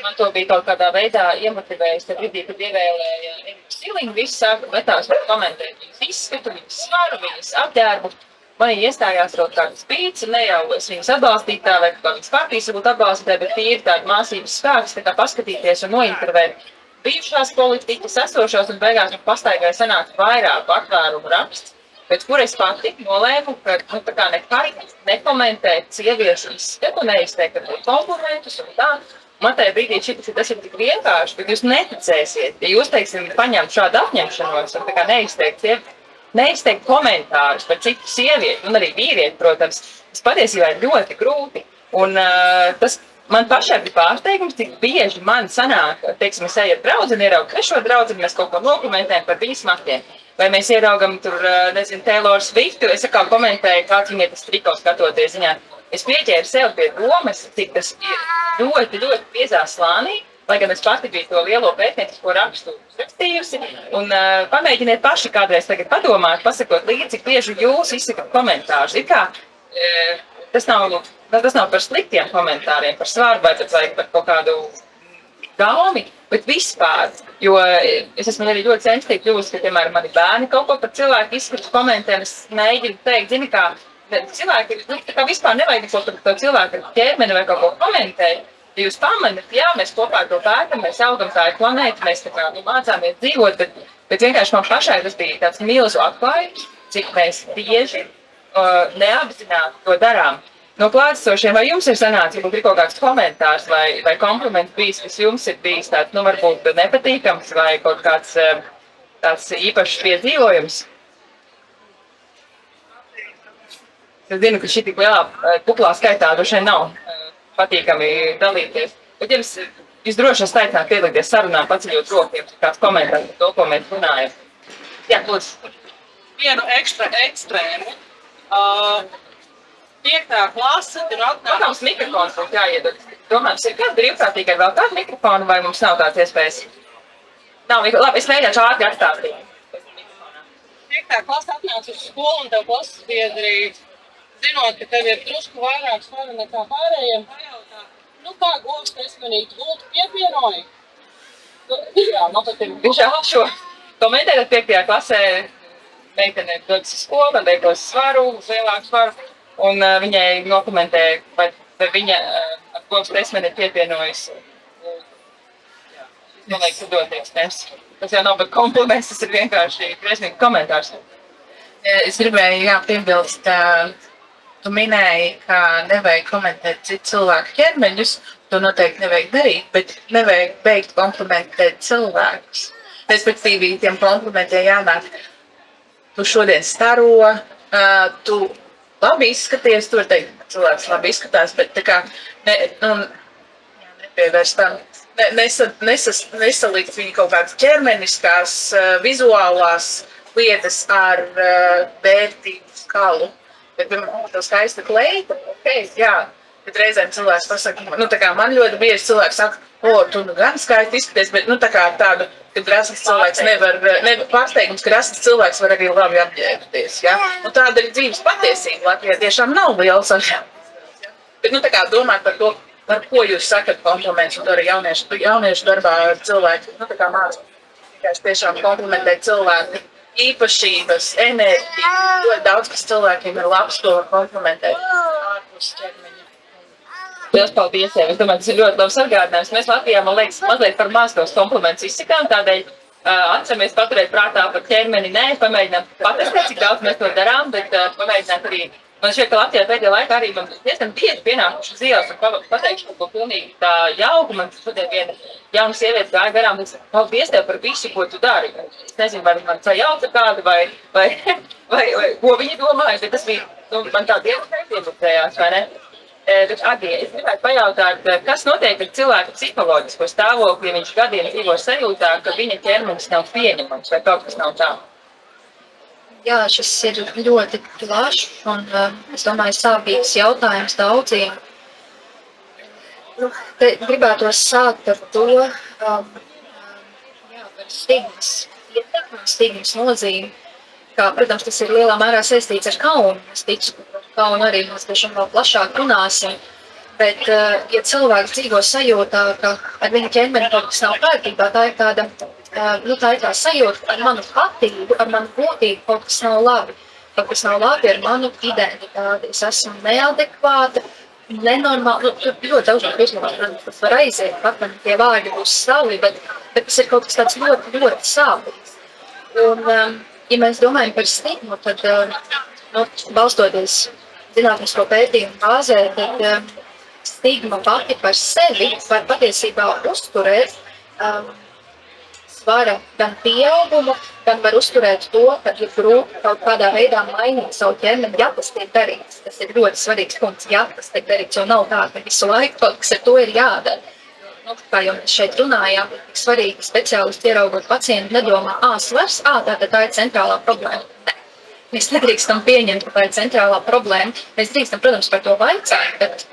Man to bija kaut kādā veidā iemotivējis, tad brīdī, kad ievēlēja Eriku Siliņu, visi sāka metās un komentēt viņas izskatu, viņas svaru, viņas apģērbu. Man iestājās kaut kādas spīts, un ne jau es viņas atbalstītā vai kaut viņas partijas varbūt atbalstītā, bet tīri tāda māsības spēks, tā kā paskatīties un nointervēt bijušās politiķas, esošās un beigās man pastaigai sanākt vairāku atvērumu raksts, pēc kur es pati nolēmu, ka tā kā nekad nekomentēt sieviešu izskatu, neizteikt komplimentus un tā. Man tajā brīdī šķiet, tas ir tik vienkārši, ka jūs neticēsiet, ja jūs, teiksim, paņemt šādu apņemšanos un tā kā neizteikt komentārus par citu sievieti un arī vīrieti, protams, tas patiesībā ir ļoti grūti. Un tas man pašai bija pārsteigums, cik bieži man sanāk, teiksim, es eju ar draudzeni, ieraugu trešo draudzeni, mēs kaut ko nokomentējam par viņas matiem. Vai mēs ieraugam tur, nezinu, Taylor Swiftu, es kā komentēju, kāds viņai tas triko skatoties ziņā. Es pieķēru sev pie domas, cik tas ir ļoti, ļoti biezā slānī, lai gan es pati biju to lielo pētniecisko rakstu rakstījusi, un pamēģiniet paši kādreiz tagad padomāt, pasakot līdzi, cik bieži jūs izsakat komentārus. Ir kā, tas nav par sliktiem komentāriem, par svaru vai par kaut kādu gaumi, bet vispār, jo es esmu arī ļoti sensitīvi kļuvusi, ka, piemēram, mani bērni kaut ko par cilvēku izskatu komentē, un es mēģinu teikt, zini kā, cilvēki, tā kā vispār nevajag neko par to cilvēku ķermeni vai kaut ko komentēt. Ja jūs pamanat, jā, mēs kopā to pētam, mēs augam, tā ir planēta, mēs tā kā mācāmies dzīvot, bet vienkārši man pašai tas bija tāds milzu atklājums, cik mēs bieži neapzināti to darām. No klātesošiem, vai jums ir sanācis, varbūt ir kaut kāds komentārs vai kompliments bijis, kas jums ir bijis tāds, nu, varbūt nepatīkams vai kaut kāds tāds īpašs piedzīvojums? Es zinu, ka šī tik lielā kuplā skaitā droši vien nav patīkami dalīties. Bet jūs droši esat aicināt piedalīties sarunā, paceļot roku, ja kāds komentārs par to, ko mēs runājam. Jā, lūdzu. Vienu ekstrēmu. 5. klase ir atnākusi. Protams, mikrofons būtu jāiedod. Domājams, ir kāds brīvprātīgai vēl kādu mikrofonu, vai mums nav tāds iespējas? Nav mikrofonu. Labi, es mēģināšu ātri atstāstīt. 5. klase atnāca uz skolu un tev klases biedri, zinot, ka tev ir drusku vairāk svaru nekā pārējiem, pajautā, nu kā govs nesmanīt gultu piepienoji? Jā, nu tad ir šo komentējot 5. klasē, meitene dodas uz skolu, veikos svaru, uz lielāku svaru, un viņai nokomentēja, vai viņa ar govs nesmanīt piepienojas. Man liekas, ir doties, nes. Tas jau nav, bet kompliments, tas ir vienkārši briesmīgi komentārs. Es gribēju piebilst, tu minēji, ka nevajag komentēt citu cilvēku ķermeņus, to noteikti nevajag darīt, bet nevajag beigt komplimentēt cilvēkus. Respektīvi, tiem komplimentiem jānāk, tu šodien staro, tu labi izskaties, tu var teikt, ka cilvēks labi izskatās, bet tā kā nepievērst tam. Nesalikt viņu kaut kādas ķermeniskās, vizuālās lietas ar vērtību skalu. Bet, piemēram, tev skaista kleita, jā, bet reizēm cilvēks pasaka, tā kā man ļoti bieži cilvēks saka, tu gan skaisti izskaties, bet, tā kā tādu, kad rasas cilvēks nevar pārsteigums, ka rasas cilvēks var arī labi apģērbties, jā. Un tāda ir dzīves patiesība, Latvijā tiešām nav liels apģērbties. Bet, tā kā domāt par to, par ko jūs sakat kompliments, un to arī jauniešu darbā cilvēki, tā kā māc, tiešām komplimentēt cilvēku īpašības, enerģiju, ļoti daudz, kas cilvēkiem ir labs, to var komplimentēt ārpus ķermeņa. Liels paldies, Eva. Es domāju, tas ir ļoti labs atgādinājums. Mēs Latvijā, man liekas, mazliet par maz tos komplimentus izsakām, tādēļ atceramies paturēt prātā par ķermeni, pamēģinām patestēt, cik daudz mēs to darām, bet pamēģināt arī. Man šķiet, ka Latvijā pēdējā laikā arī man diezgan bieži pienākuši uz ielas un pateikšu kaut ko pilnīgi tā jauku. Man šodien viena jauna sieviete gāja garām, un paldies tev par visu, ko tu dari. Es nezinu, vai man sajauca kādu vai ko viņi domāja, bet tas bija, man tā iemukrējās, vai ne? Bet, Agija, es gribētu pajautāt, kas notiek ar cilvēku psiholoģisko stāvokli, ja viņš gadiem dzīvo sajūtā, ka viņa ķermenis nav pieņemams vai kaut kas nav tā? Jā, šis ir ļoti plašs un, es domāju, sāpīgs jautājums daudziem. Te gribētos sākt ar to, par stigmas ietekmi, stigmas nozīmi, kā, protams, tas ir lielā mērā saistīts ar kaunu. Es ticu, ka par kaunu arī mēs tiešām vēl plašāk runāsim. Bet, ja cilvēks dzīvo sajūtā, ka ar viņu ķermeni kaut kas nav kārtībā, tā ir tāda, tā ir tā sajūta, ar manu patību, ar manu būtību kaut kas nav labi. Kaut kas nav labi ar manu identitāti. Es esmu neadekvāta, nenormāli. Tur ļoti daudz uzmanības, tas var aiziet, pat man tie vārdi būs savi, bet tas ir kaut kas tāds ļoti, ļoti sāpīgs. Un, ja mēs domājam par stigmu, tad, balstoties zinātnisko pētījumu bāzē, tad stigma pati par sevi var patiesībā uzturēt svara gan pieaugumu, gan var uzturēt to, ka ir grūti kaut kādā veidā mainīt savu ķermeni, ja tas tiek darīts. Tas ir ļoti svarīgs punkts, ja tas tiek darīts, jo nav tā, ka visu laiku kaut kas ar to ir jādara. Kā jau mēs šeit runājām, ir tik svarīgi speciālisti ieraugot pacientu nedomā, svars, tātad tā ir centrālā problēma. Mēs nedrīkstam pieņemt, ka tā ir centrālā problēma. Mēs drīkstam, protams, par to vaicāt, bet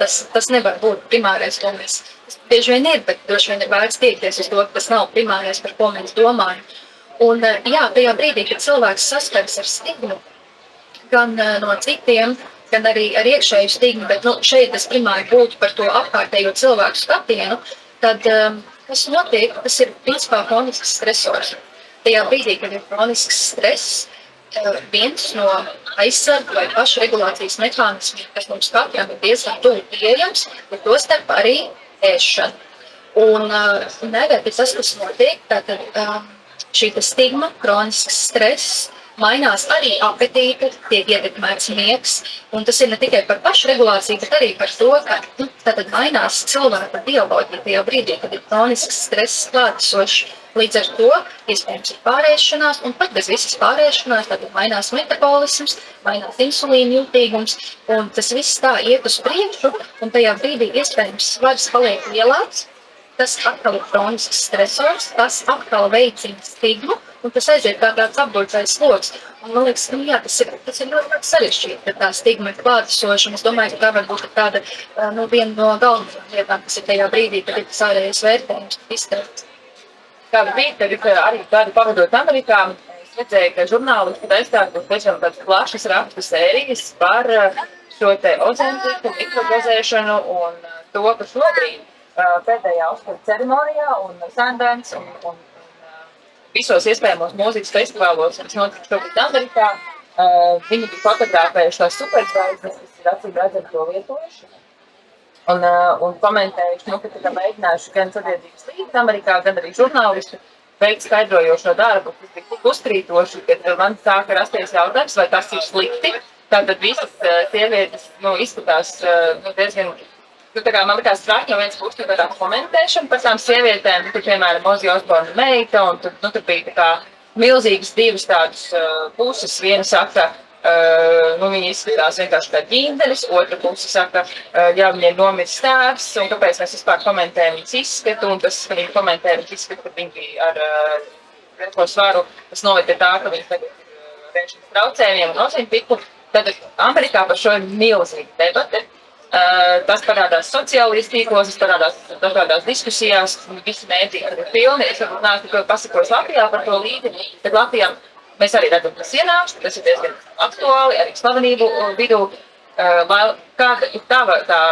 tas nevar būt primārais, ko mēs bieži vien ir, bet droši vien ir vērts tiekties uz to, ka tas nav primārais, par ko mēs domājam. Un tajā brīdī, kad cilvēks saskaras ar stigmu, gan no citiem, gan arī ar iekšēju stigmu, bet šeit tas primāri būtu par to apkārtējo cilvēku skatienu, tad kas notiek, tas ir principā kronisks stresors. Tajā brīdī, kad ir kronisks stress, viens no aizsardz vai pašregulācijas mehānismiem, kas mums katram ir diezgan tuvu pieejams, ir tostarp arī ēšana. Un nereti tas, kas notiek, tātad šī stigma, kronisks stress, mainās arī apetīte, tiek ietekmēts miegs, un tas ir ne tikai par pašregulāciju, bet arī par to, ka tātad mainās cilvēka bioloģija tajā brīdī, kad ir kronisks stress klātesošs. Līdz ar to iespējams ir pārēšanās, un pat bez visas pārēšanās, tātad mainās metabolisms, mainās insulīna jutīgums, un tas viss tā iet uz priekšu, un tajā brīdī iespējams svars paliek lielāks. Tas atkal ir kronisks stresors, tas atkal veicina stigmu, un tas aiziet kā tāds apburtais sloks. Un man liekas, tas ir ļoti sarežģīti, ka tā stigma ir klātesoša, un es domāju, ka tā varbūt ir tāda, viena no galvenajām lietām, kas ir tajā brīdī, kad ir tas ārējais vērtējums izteikts. Kāda bija, tad arī tādu pavadot Amerikā, es redzēju, ka žurnālisti aizstākos tiešām tādas plašas rakstu sērijas par šo te ozempiku, mikrodozēšanu un to, ka šobrīd pēdējā Oskara ceremonijā un Sundance un visos iespējamos mūzikas festivālos, kas notika šobrīd Amerikā, viņi bija fotografējuši tās superzvaigznes, kas ir acīm redzami to lietojuši. Un komentējuši, ka tā mēģinājuši gan sabiedrības līdzi Amerikā, gan arī žurnālisti veikt skaidrojošo darbu, kas bija tik uzkrītoši, ka man sāka rasties jautājums, vai tas ir slikti. Tātad visas sievietes izskatās diezgan, tā kā man likās traki no vienas puses tādā komentēšana par tām sievietēm, tur piemēram Ozzy Osbourne meita, un tur bija tā kā milzīgas divas tādas puses, viena saka, viņi izskatās vienkārši kā ģinderis, otra puse saka, jā, viņai nomiris tēvs, un kāpēc mēs vispār komentējam viņas izskatu, un tas, ka viņi komentē viņas izskatu, ka viņi bija ar retko svaru, tas noved pie tā, ka viņi tagad ir vēšanas traucējumiem un ozempiku. Tad Amerikā par šo ir milzīga debate. Tas parādās sociālajos tīklos, tas parādās dažādās diskusijās, visi mēdī ir pilni. Es varbūt neesmu pasakojis Latvijā par to līdzi, bet Latvijā mēs arī redzam, kas ienāks, tas ir diezgan aktuāli, arī slavenību vidū. Kāda ir tava tā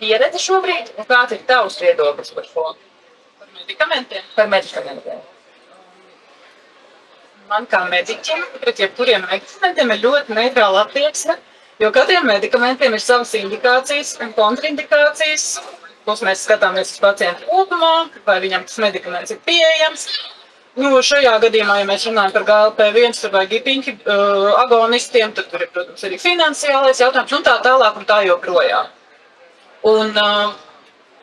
pieredze šobrīd, un kāds ir tavs viedoklis par šo? Par medikamentiem? Par medikamentiem. Man kā mediķim pret jebkuriem medikamentiem ir ļoti neitrāla attieksme, jo katram medikamentiem ir savas indikācijas un kontraindikācijas, kurus mēs skatāmies uz pacientu kopumā, vai viņam tas medikaments ir pieejams. Šajā gadījumā, ja mēs runājam par GLP-1 vai GIP agonistiem, tad tur ir, protams, arī finansiālais jautājums un tā tālāk un tā joprojām. Un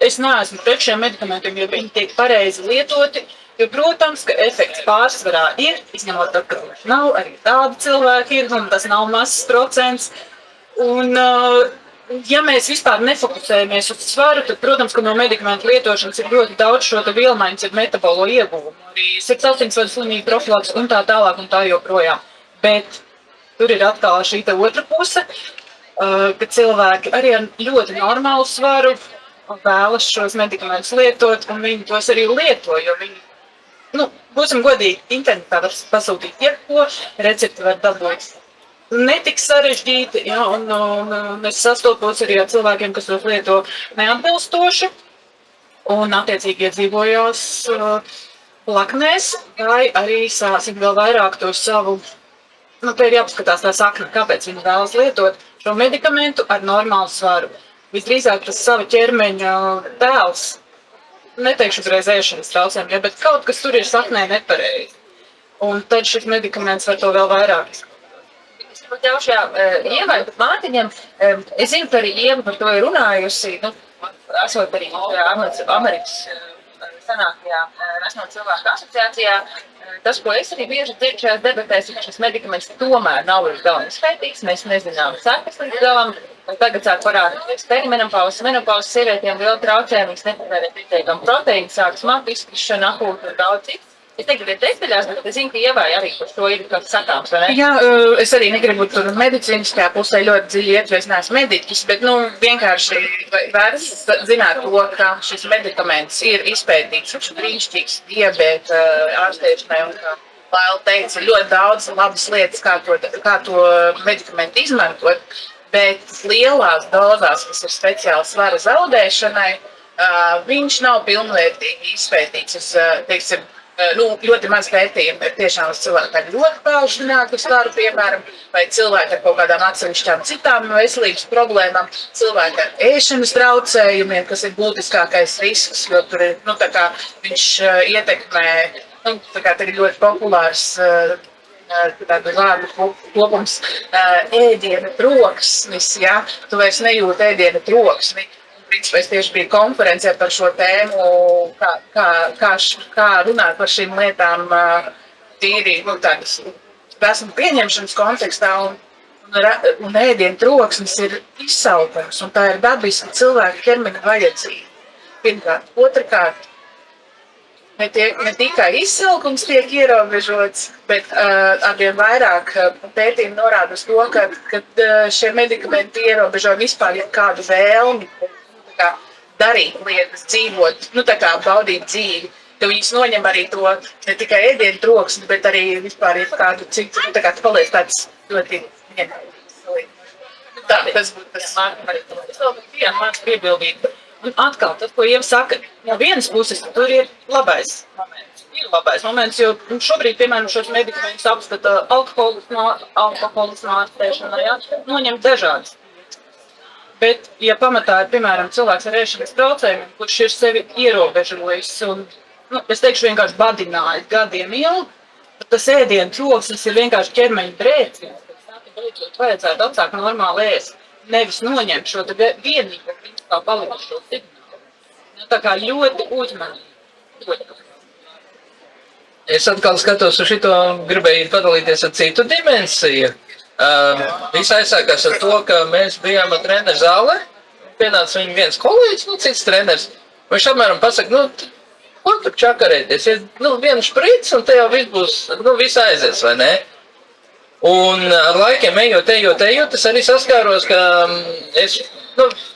es neesmu pret šiem medikamentiem, jo viņi tiek pareizi lietoti, jo, protams, ka efekts pārsvarā ir, izņemot to, ka nav, arī tādi cilvēki ir, un tas nav mazs procents. Un, ja mēs vispār nefokusējamies uz svaru, tad, protams, ka no medikamentu lietošanas ir ļoti daudz šo vielmaiņas, ir metabolo ieguvumu, arī sirds-asinsvadu slimību profilaks un tā tālāk un tā joprojām. Bet tur ir atkal šī otra puse, ka cilvēki arī ar ļoti normālu svaru vēlas šos medikamentus lietot, un viņi tos arī lieto, jo viņi, būsim godīgi, internetā var pasūtīt jebko, recepti var dabūt netik sarežģīti, ja, un es sastopos arī ar cilvēkiem, kas tos lieto neatbilstoši, un attiecīgi iedzīvojos plaknēs, vai arī sāsim vēl vairāk to savu, te ir jāpaskatās tā sakne, kāpēc viņi vēlas lietot šo medikamentu ar normālu svaru. Visdrīzāk tas sava ķermeņa tēls, neteikšu uzreiz ēšanas traucējumi, ja, bet kaut kas tur ir saknē nepareizi. Un tad šis medikaments var to vēl vairāk. Es pat ļaušu Ievai, bet Mārtiņam, es zinu, ka arī Ieva par to ir runājusi, esot arī Amerikas senākajā Resno cilvēku asociācijā. Tas, ko es arī bieži dzirdu šajās debatēs, ir, ka šis medikaments tomēr nav līdz galam izpētīts. Mēs nezinām sekas līdz galam. Tagad sāk parādīties perimenopauzes, menopauzes sievietēm liela traucējuma, viņas nepatērē pietiekami proteīnu, sāk smagu izkrišanu, akūtu un daudz citu. Es negribu iet detaļās, bet es zinu, ka Ievai arī par to ir kāds sakāms, vai ne? Jā, es arī negribu tur medicīniskajā pusē ļoti dziļi iet, jo es neesmu mediķis, bet vienkārši vērts zināt to, ka šis medikaments ir izpētīts, viņš ir brīnišķīgs diabēta ārstēšanai un kā Laila teica, ļoti daudz labas lietas, kā to medikamentu izmantot, bet lielās dozās, kas ir speciāli svara zaudēšanai, viņš nav pilnvērtīgi izpētīts. Teiksim, ļoti maz pētījumi ir tiešām uz cilvēku ar ļoti paaugstinātu svaru, piemēram, vai cilvēki ar kaut kādām atsevišķām citām veselības problēmām, cilvēki ar ēšanas traucējumiem, kas ir būtiskākais risks, jo tur ir, viņš ietekmē, tagad ļoti populārs tādu vārdu kopums ēdiena troksnis, ja, tu vairs nejūti ēdiena troksni. Principā es tieši biju konferencē par šo tēmu, kā runāt par šīm lietām tīri, tādas esmu pieņemšanas kontekstā, un ēdienu troksnis ir izsaukums, un tā ir dabiski cilvēka ķermeņa vajadzība. Pirmkārt, otrkārt, ne tikai izsaukums tiek ierobežots, bet arvien vairāk pētījumi norāda uz to, ka šie medikamenti ierobežo vispār kādu vēlmi, darīt lietas, dzīvot, baudīt dzīvi, ka viņas noņem arī to ne tikai ēdienu troksni, bet arī vispār ir kādu citu, tu paliec tāds ļoti vienkāršs. Tā, tas būtu tas mārķis. Es vēl vienu mācu piebildīt. Un atkal, tas, ko Ieva saka, no vienas puses, tur ir labais moments. Ir labais moments, jo šobrīd, piemēram, šos medikamentus apskata alkoholismu ārstēšanai, noņem dažādas. Bet, ja pamatā ir, piemēram, cilvēks ar ēšanas traucējumiem, kurš ir sevi ierobežojis un, es teikšu, vienkārši badinājis gadiem ilgi, tad tas ēdienu troksnis ir vienkārši ķermeņa brēciens, kas beidzot vajadzētu atsākt normāli ēst, nevis noņemt šo vienīgo, principā palikušo signālu. Tā kā ļoti uzmanīgi. Es atkal skatos uz šito, gribēju padalīties ar citu dimensiju. Viss aizsākās ar to, ka mēs bijām ar treneru zālē, pienāca viņam viens kolēģis, cits treneris. Viņš apmēram pasaka, ko tur čakarēties, vienu špric un te jau viss būs, viss aizies, vai ne? Un ar laikiem ejot, es arī saskāros, ka es,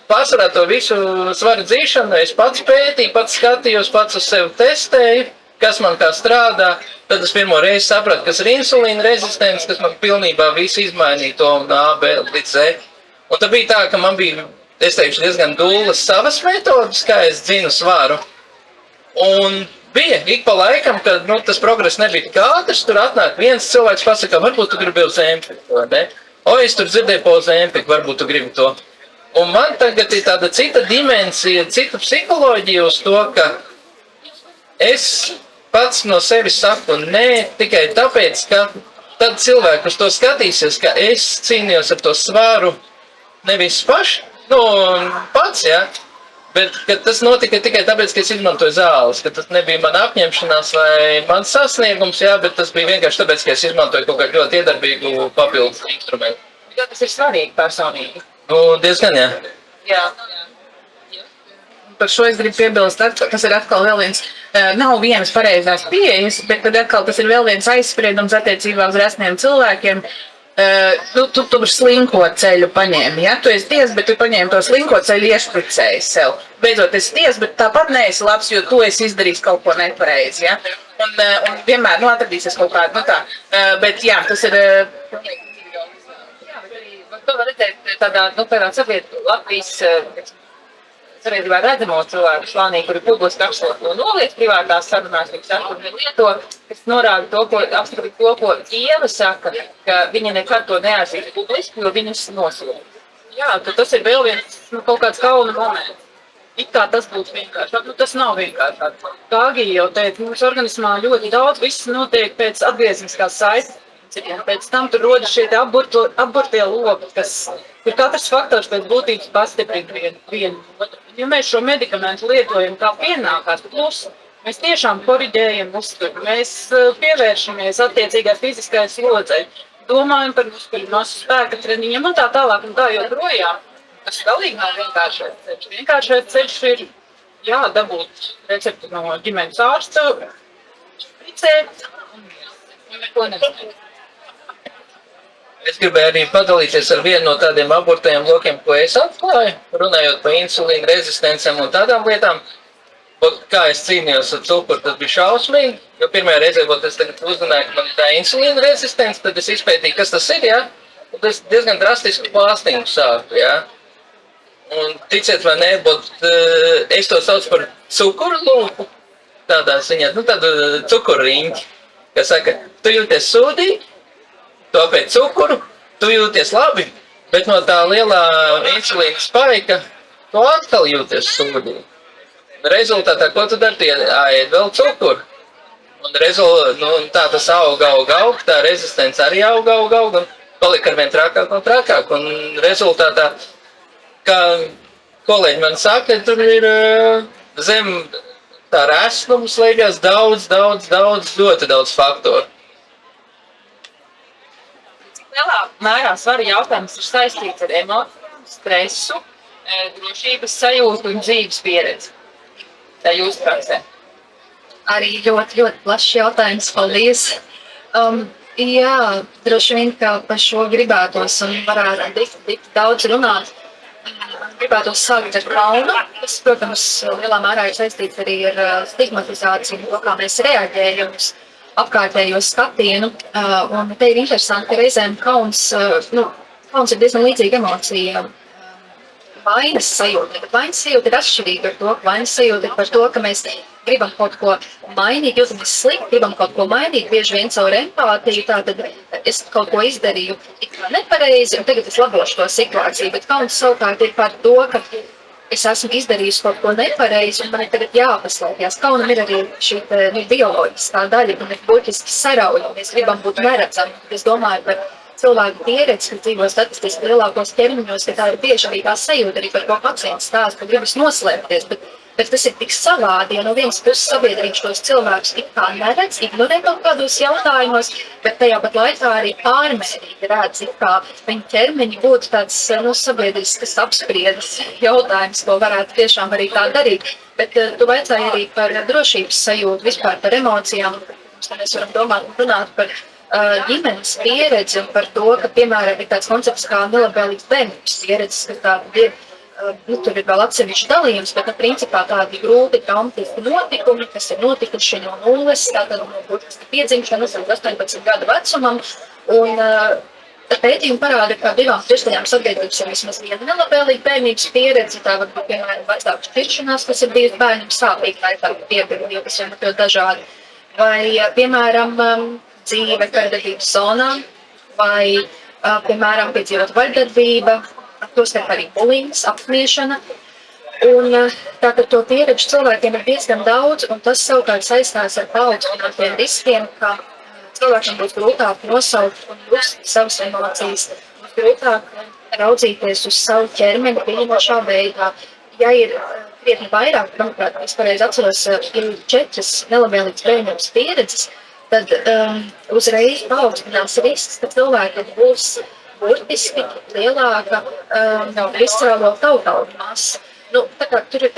pārsvarā to visu svaru dzīšanu, es pats pētīju, pats skatījos, pats uz sevi testēju, kas man kā strādā. Tad es pirmo reizi sapratu, kas ir insulīna rezistents, kas man pilnībā visu izmainīja to no A, B līdz Z. Un tad bija tā, ka man bija, es teikšu, diezgan dūlas savas metodas, kā es dzinu svaru. Un bija ik pa laikam, kad tas progress nebija tik ātrs, tur atnāk viens cilvēks pasaka, varbūt tu gribi Ozempiku, vai ne? Es tur dzirdēju pa Ozempiku, varbūt tu gribi to. Un man tagad ir tāda cita dimensija, cita psiholoģija uz to, ka es pats no sevis saku nē, tikai tāpēc, ka tad cilvēki uz to skatīsies, ka es cīnījos ar to svaru nevis pats, ja, bet ka tas notika tikai tāpēc, ka es izmantoju zāles, ka tas nebija mana apņemšanās vai mans sasniegums, ja, bet tas bija vienkārši tāpēc, ka es izmantoju kaut kādu ļoti iedarbīgu papildus instrumentu. Jo tas ir svarīgi personīgi. Diezgan, jā. Jā. Par šo es gribu piebilst, tas ir atkal vēl viens, nav vienas pareizās pieejas, bet tad atkal tas ir vēl viens aizspriedums attiecībā uz resniem cilvēkiem. Tu tur slinko ceļu paņēmi, ja? Tu esi ties, bet tu paņēmi to slinko ceļu iešpricēji sev. Beidzot esi ties, bet tāpat neesi labs, jo tu esi izdarījis kaut ko nepareizi, ja? Un vienmēr, atradīsies kaut kādu, tā. Bet jā, tas ir To var redzēt tādā, piemēram, Latvijas sabiedrībā redzamo cilvēku slānī, kuri publiski apsver to noliet privātās sarunās, viņi saka, un viņi lieto, kas norāda to, apskatīt to, ko Ieva saka, ka viņa nekad to neatzīs publiski, jo viņus nosoda. Jā, tad tas ir vēl viens kaut kāds kauna moments. It kā tas būtu vienkārši. Tas nav vienkārši. Kā Agija jau teica, mums organismā ļoti daudz, viss notiek pēc atgriezniskās saites. Pēc tam tur rodas šie abortie loki, kur katrs faktors pēc būtības pastiprina vienu otru. Ja mēs šo medikamentu lietojam kā pienākās, plus mēs tiešām koriģējam uzturu, mēs pievēršamies attiecīgai fiziskai slodzei, domājam par muskuļu masu, spēka treniņiem un tā tālāk un tā joprojām. Tas galīgi nav vienkāršais ceļš. Vienkāršais ceļš ir dabūt recepti no ģimenes ārsta, špricēt un neko nedarīt. Es gribēju arī padalīties ar vienu no tādiem abortajiem lokiem, ko es atklāju, runājot par insulīnu rezistencēm un tādām lietām. Kā es cīnījos ar cukuru, tas bija šausmīgi, jo pirmajā reizē, es tagad uzzināju, ka man ir tā insulīna rezistence, tad es izpētīju, kas tas ir, un tas diezgan drastisku plāstījumu sāku, Un ticiet vai nē, es to saucu par cukuru lūpu, tādā ziņā, tādu cukuru riņķi, kas saka, tu jūties sūdīgi, tu apēd cukuru, tu jūties labi, bet no tā lielā insulīna spaika tu atkal jūties sūdīgi. Rezultātā, ko tu dari? Tu ēd vēl cukuru. Un tā tas aug, tā rezistence arī aug, un palika arvien trakāk. Un rezultātā, kā kolēģi man saka, tur ir zem tā resnuma slēpjas ļoti daudz faktoru. Lielā mērā svaru jautājums ir saistīts ar emocijām, stresu, drošības sajūtu un dzīves pieredzi. Tā jūsu praksē. Arī ļoti plašs jautājums. Paldies. Droši vien, ka par šo gribētos un varētu tik daudz runāt. Gribētos sākt ar kaunu, kas, protams, lielā mērā ir saistīts arī ar stigmatizāciju, to, kā mēs reaģējam uz apkārtējo skatienu. Un te ir interesanti, ka reizēm kauns ir diezgan līdzīga emocija. Vainas sajūta, bet vainas sajūta ir atšķirīga ar to, ka vainas sajūta ir par to, ka mēs gribam kaut ko mainīt, jūtamies slikti, gribam kaut ko mainīt, bieži vien caur empātiju, tātad es kaut ko izdarīju nepareizi, un tagad es labošu to situāciju, bet kauns savukārt ir par to, ka es esmu izdarījusi kaut ko nepareizi, un man ir tagad jāpaslēpjas. Kaunam ir arī šī bioloģiskā daļa, un ir būtiski sarauja, mēs gribam būt neredzami. Es domāju par cilvēku pieredzi, ka dzīvo statistiski lielākos ķermeņos, ka tā ir bieži arī tā sajūta arī par ko pacients stāsta, ka gribas noslēpties, bet tas ir tik savādi, ja no vienas puses sabiedrība šos cilvēkus it kā neredz, ignorē kaut kādos jautājumos, bet tajā pat laikā arī pārmērīgi redz, it kā viņa ķermeņi būtu tāds sabiedriskas apspriedas jautājums, ko varētu tiešām arī tā darīt. Bet tu vaicāji arī par drošības sajūtu, vispār par emocijām, mēs varam domāt un runāt par ģimenes pieredzi un par to, ka, piemēram, ir tāds koncepts kā nelabvēlīgs bērnības pieredzes, ka tāda ir, tur ir vēl atsevišķi dalījums, bet, principā tādi grūti traumatiski notikumi, kas ir notikuši no nulles, tātad no būtiski piedzimšanas līdz 18 gadu vecumam, un pētījumi parāda, ka 2/3 sabiedrības ir vismaz viena nelabvēlīga bērnības pieredze, tā var būt, piemēram, vecāku šķiršanās, kas ir bijusi bērnam sāpīgi, vai tādu piebīdi, jo tas ir ļoti dažādi, vai, piemēram, dzīve kardarbības zonā, vai, piemēram, piedzīvot vardarbība, tostarp arī bulings, apspiešana. Un tātad to pieredžu cilvēkiem ir diezgan daudz, un tas savukārt saistās ar paaugstinātiem riskiem, ka cilvēkam būs grūtāk nosaukt un just savas emocijas, būs grūtāk raudzīties uz savu ķermeni pieņemošā veidā. Ja ir krietni vairāk, manuprāt, es pareizi atceros, ir 4 nelabvēlīgas bērnības pieredzes, tad uzreiz paaugstinās risks, ka cilvēkiem būs burtiski lielāka viscerālo tautālu masa. Tā kā tur ir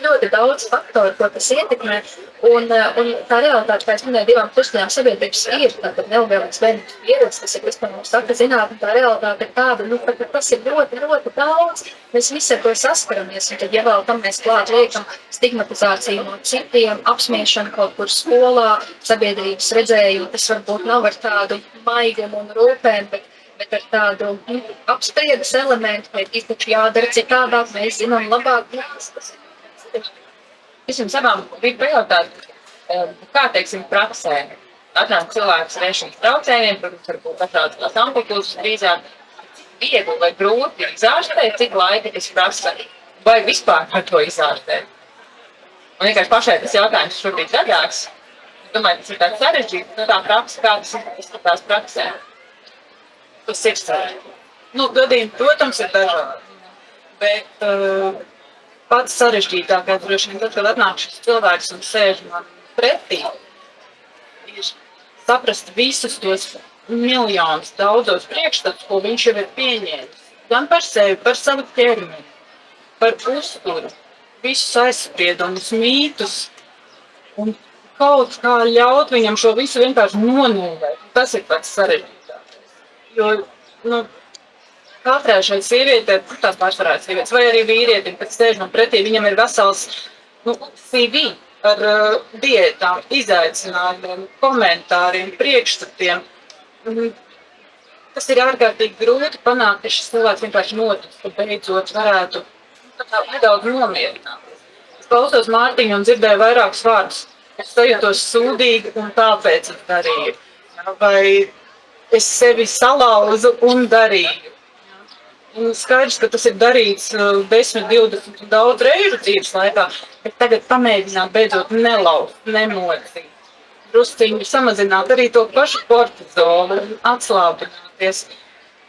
ļoti daudz faktoru, ko tas ietekmē, un tā realitāte, kā es minēju, 2/3 sabiedrības ir tātad nelabvēlīgas bērnības pieredze, tas ir, kas man mums saka zinātne, tā realitāte ir tāda, ka tas ir ļoti daudz, mēs visi ar to saskaramies, un tad, ja vēl tam mēs klāt liekam stigmatizāciju no citiem, apsmiešanu kaut kur skolā, sabiedrības redzējumu, tas varbūt nav ar tādu maigumu un rūpēm, bet bet ar tādu apspriedas elementu, vai ir taču jādara citādāk, mēs zinām labāk. Es jums abām gribu pajautāt, kā, teiksim, praksē atnāk cilvēks ar ēšanas traucējumiem, protams, varbūt dažādas amplitūdas drīzāk, viegli vai grūti izārstēt, cik laika tas prasa, vai vispār par to izārstēt. Un vienkārši pašai tas jautājums šobrīd radās. Es domāju, tas ir tāds sarežģīts, tā praksa, kā tas izskatās praksē. Tas ir sarežģīts. Nu, gadījumi, protams, ir dažādi. Bet pats sarežģītākais droši vien tad, kad atnāk šis cilvēks un sēž man pretī, ir saprast visus tos miljonus, daudzos priekšstats, ko viņš jau ir pieņēmis. Gan par sevi, par savu ķermeni, par uzturu, visus aizspriedumus, mītus. Un kaut kā ļaut viņam šo visu vienkārši nonūvēt. Tas ir pats sarežģītākais. Jo, nu, katrai šai sievietei, tās pārsvarā sievietes, vai arī vīrietim, kad sēž man pretī, viņam ir vesels, CV ar diētām, izaicinājumiem, komentāriem, priekšstatiem. Tas ir ārkārtīgi grūti panākt, ka šis cilvēks vienkārši notic, ka beidzot varētu nedaudz nomierināt. Es klausos Mārtiņu un dzirdēju vairākus vārdus. Es sajūtos sūdīgi un tāpēc es darīju. Vai es sevi salauzu un darīju. Un skaidrs, ka tas ir darīts 10, 20 daudz reižu dzīves laikā, bet tagad pamēģināt beidzot nelauzt, nemocīt. Drusciņi samazināt arī to pašu kortizolu, atslābināties.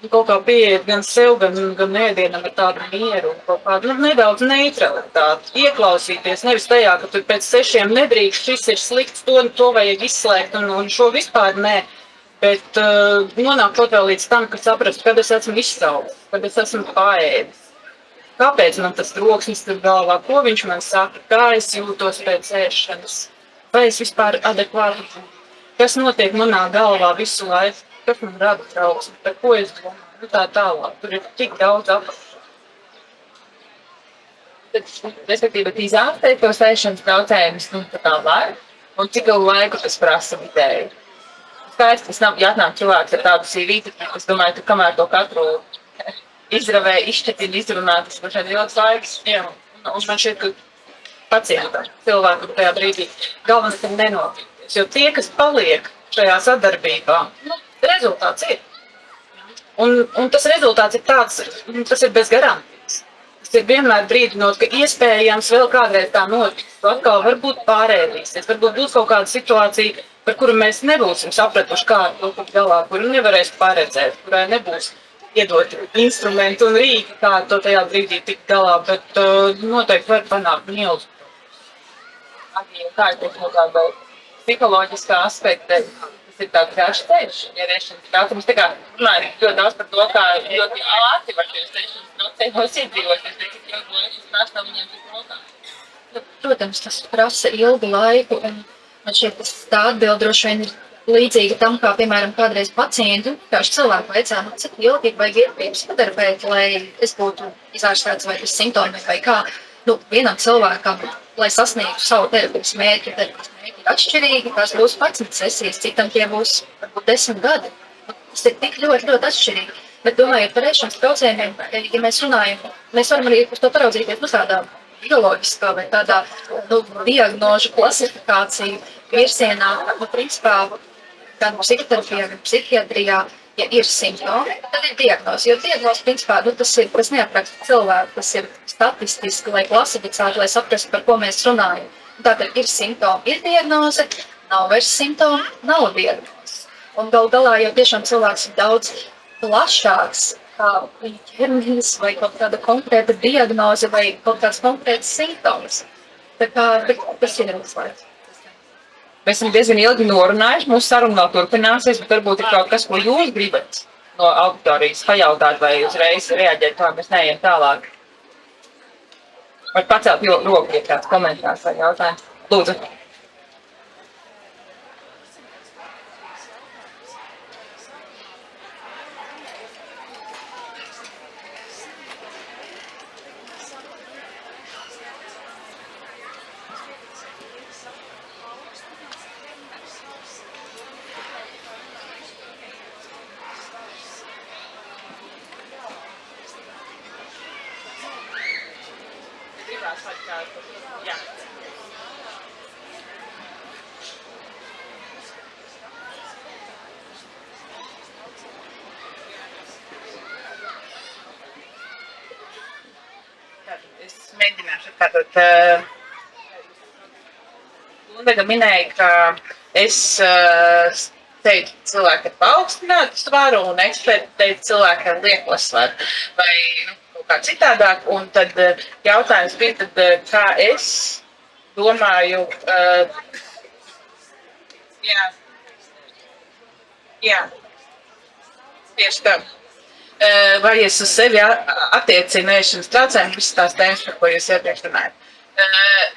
Kaut kā pieiet gan sev, gan ēdienam ar tādu mieru, kaut kādu nedaudz neutralitāti, ieklausīties, nevis tajā, ka tu pēc 6 nedrīkst, šis ir slikts, to vajag izslēgt un šo vispār nē, bet nonāk kaut vēl līdz tam, ka saprast, kad es esmu izsaucis, kad es esmu paēdis. Kāpēc man tas troksnis tur galvā, ko viņš man saka, kā es jūtos pēc ēšanas, vai es vispār adekvāti dzīvoju, kas notiek manā galvā visu laiku. Kas man rada trauksmi, par ko es domāju, tā tālāk. Tur ir tik daudz apakšu. Respektīvi, izārstēt tos ēšanas traucējumus, tā kā var, un cik laiku tas prasa vidēji. Skaidrs, tas nav, ja atnāk cilvēks ar tādu CV, tad es domāju, ka kamēr to katru izravē, izšķetina, izrunā, tas var šeit ļoti laiks. Jā, un man šķiet, ka pacientam, cilvēkam tajā brīdī galvenais ir nenotīties, jo tie, kas paliek šajā sadarbībā, rezultāts ir. Un tas rezultāts ir tāds, tas ir bez garantijas. Tas ir vienmēr brīdinot, ka iespējams vēl kādreiz tā notiks. Tu atkal varbūt pārēdīsies, varbūt būs kaut kāda situācija, par kuru mēs nebūsim sapratuši, kā ar to tikt galā, kuru nevarēs paredzēt, kurai nebūs iedot instrumentu un rīki, kā to tajā brīdī tikt galā, bet noteikti var panākt milzu. Kā ir no tāda psiholoģiskā aspekta, tas ir tāds garš ceļš, ja ēšanas traucējums. Tā kā runājot ļoti daudz par to, kā ļoti ātri var šos ēšanas traucējumos iedzīvoties, bet cik ļoti laiks prasa viņiem tik rokā. Protams, tas prasa ilgu laiku, un man šķiet, tā atbilde droši vien ir līdzīga tam, kā, piemēram, kādreiz pacientu, kāds cilvēku veicā, cik ilgi vajag iet sadarbēt, lai es būtu izārstēts vai tas simptomi vai kā. Vienam cilvēkam, lai sasniegtu savu terapijas mērķi ir atšķirīgi, tās būs 11 sesijas, citam tie būs varbūt 10 gadi. Tas ir tik ļoti, ļoti atšķirīgi. Bet domājot par ēšanas traucējumiem, ja mēs runājam, mēs varam arī uz to paraudzīties tādā bioloģiskā vai tādā diagnožu klasifikāciju virsienā, principā, gan psihoterapijā, gan psihiatrijā, ja ir simptomi, tad ir diagnoze. Jo diagnoze, principā, tas neapraksta cilvēku, tas ir statistiski, lai klasificētu, lai saprastu, par ko mēs runājam. Tātad ir simptomi, ir diagnoze, nav vairs simptomi, nav diagnoze. Un gal galā jau tiešām cilvēks ir daudz plašāks, kā viņa ķermenis vai kaut kāda konkrēta diagnoze vai kaut kāds konkrēts simptoms. Tā kā tas ir uzlaiks. Mēs esam diezgan ilgi norunājuši, mūsu saruna vēl turpināsies, bet varbūt ir kaut kas, ko jūs gribat no auditorijas pajautāt vai uzreiz reaģēt, kā mēs neejam tālāk. Var pacelt roku, ja kāds komentārs vai jautājums. Lūdzu. Jā. Es mēģināšu atkārtot. Gundaga minēja, ka es teicu, cilvēki ar paaugstinātu svaru un eksperti teica cilvēki ar lieko svaru vai kaut kā citādāk. Un tad jautājums bija, tad, kā es domāju, jā, tieši tā. Vai es uz sevi attiecinu ēšanas traucējumu, visas tās tēmas, par ko jūs iepriekš runājat.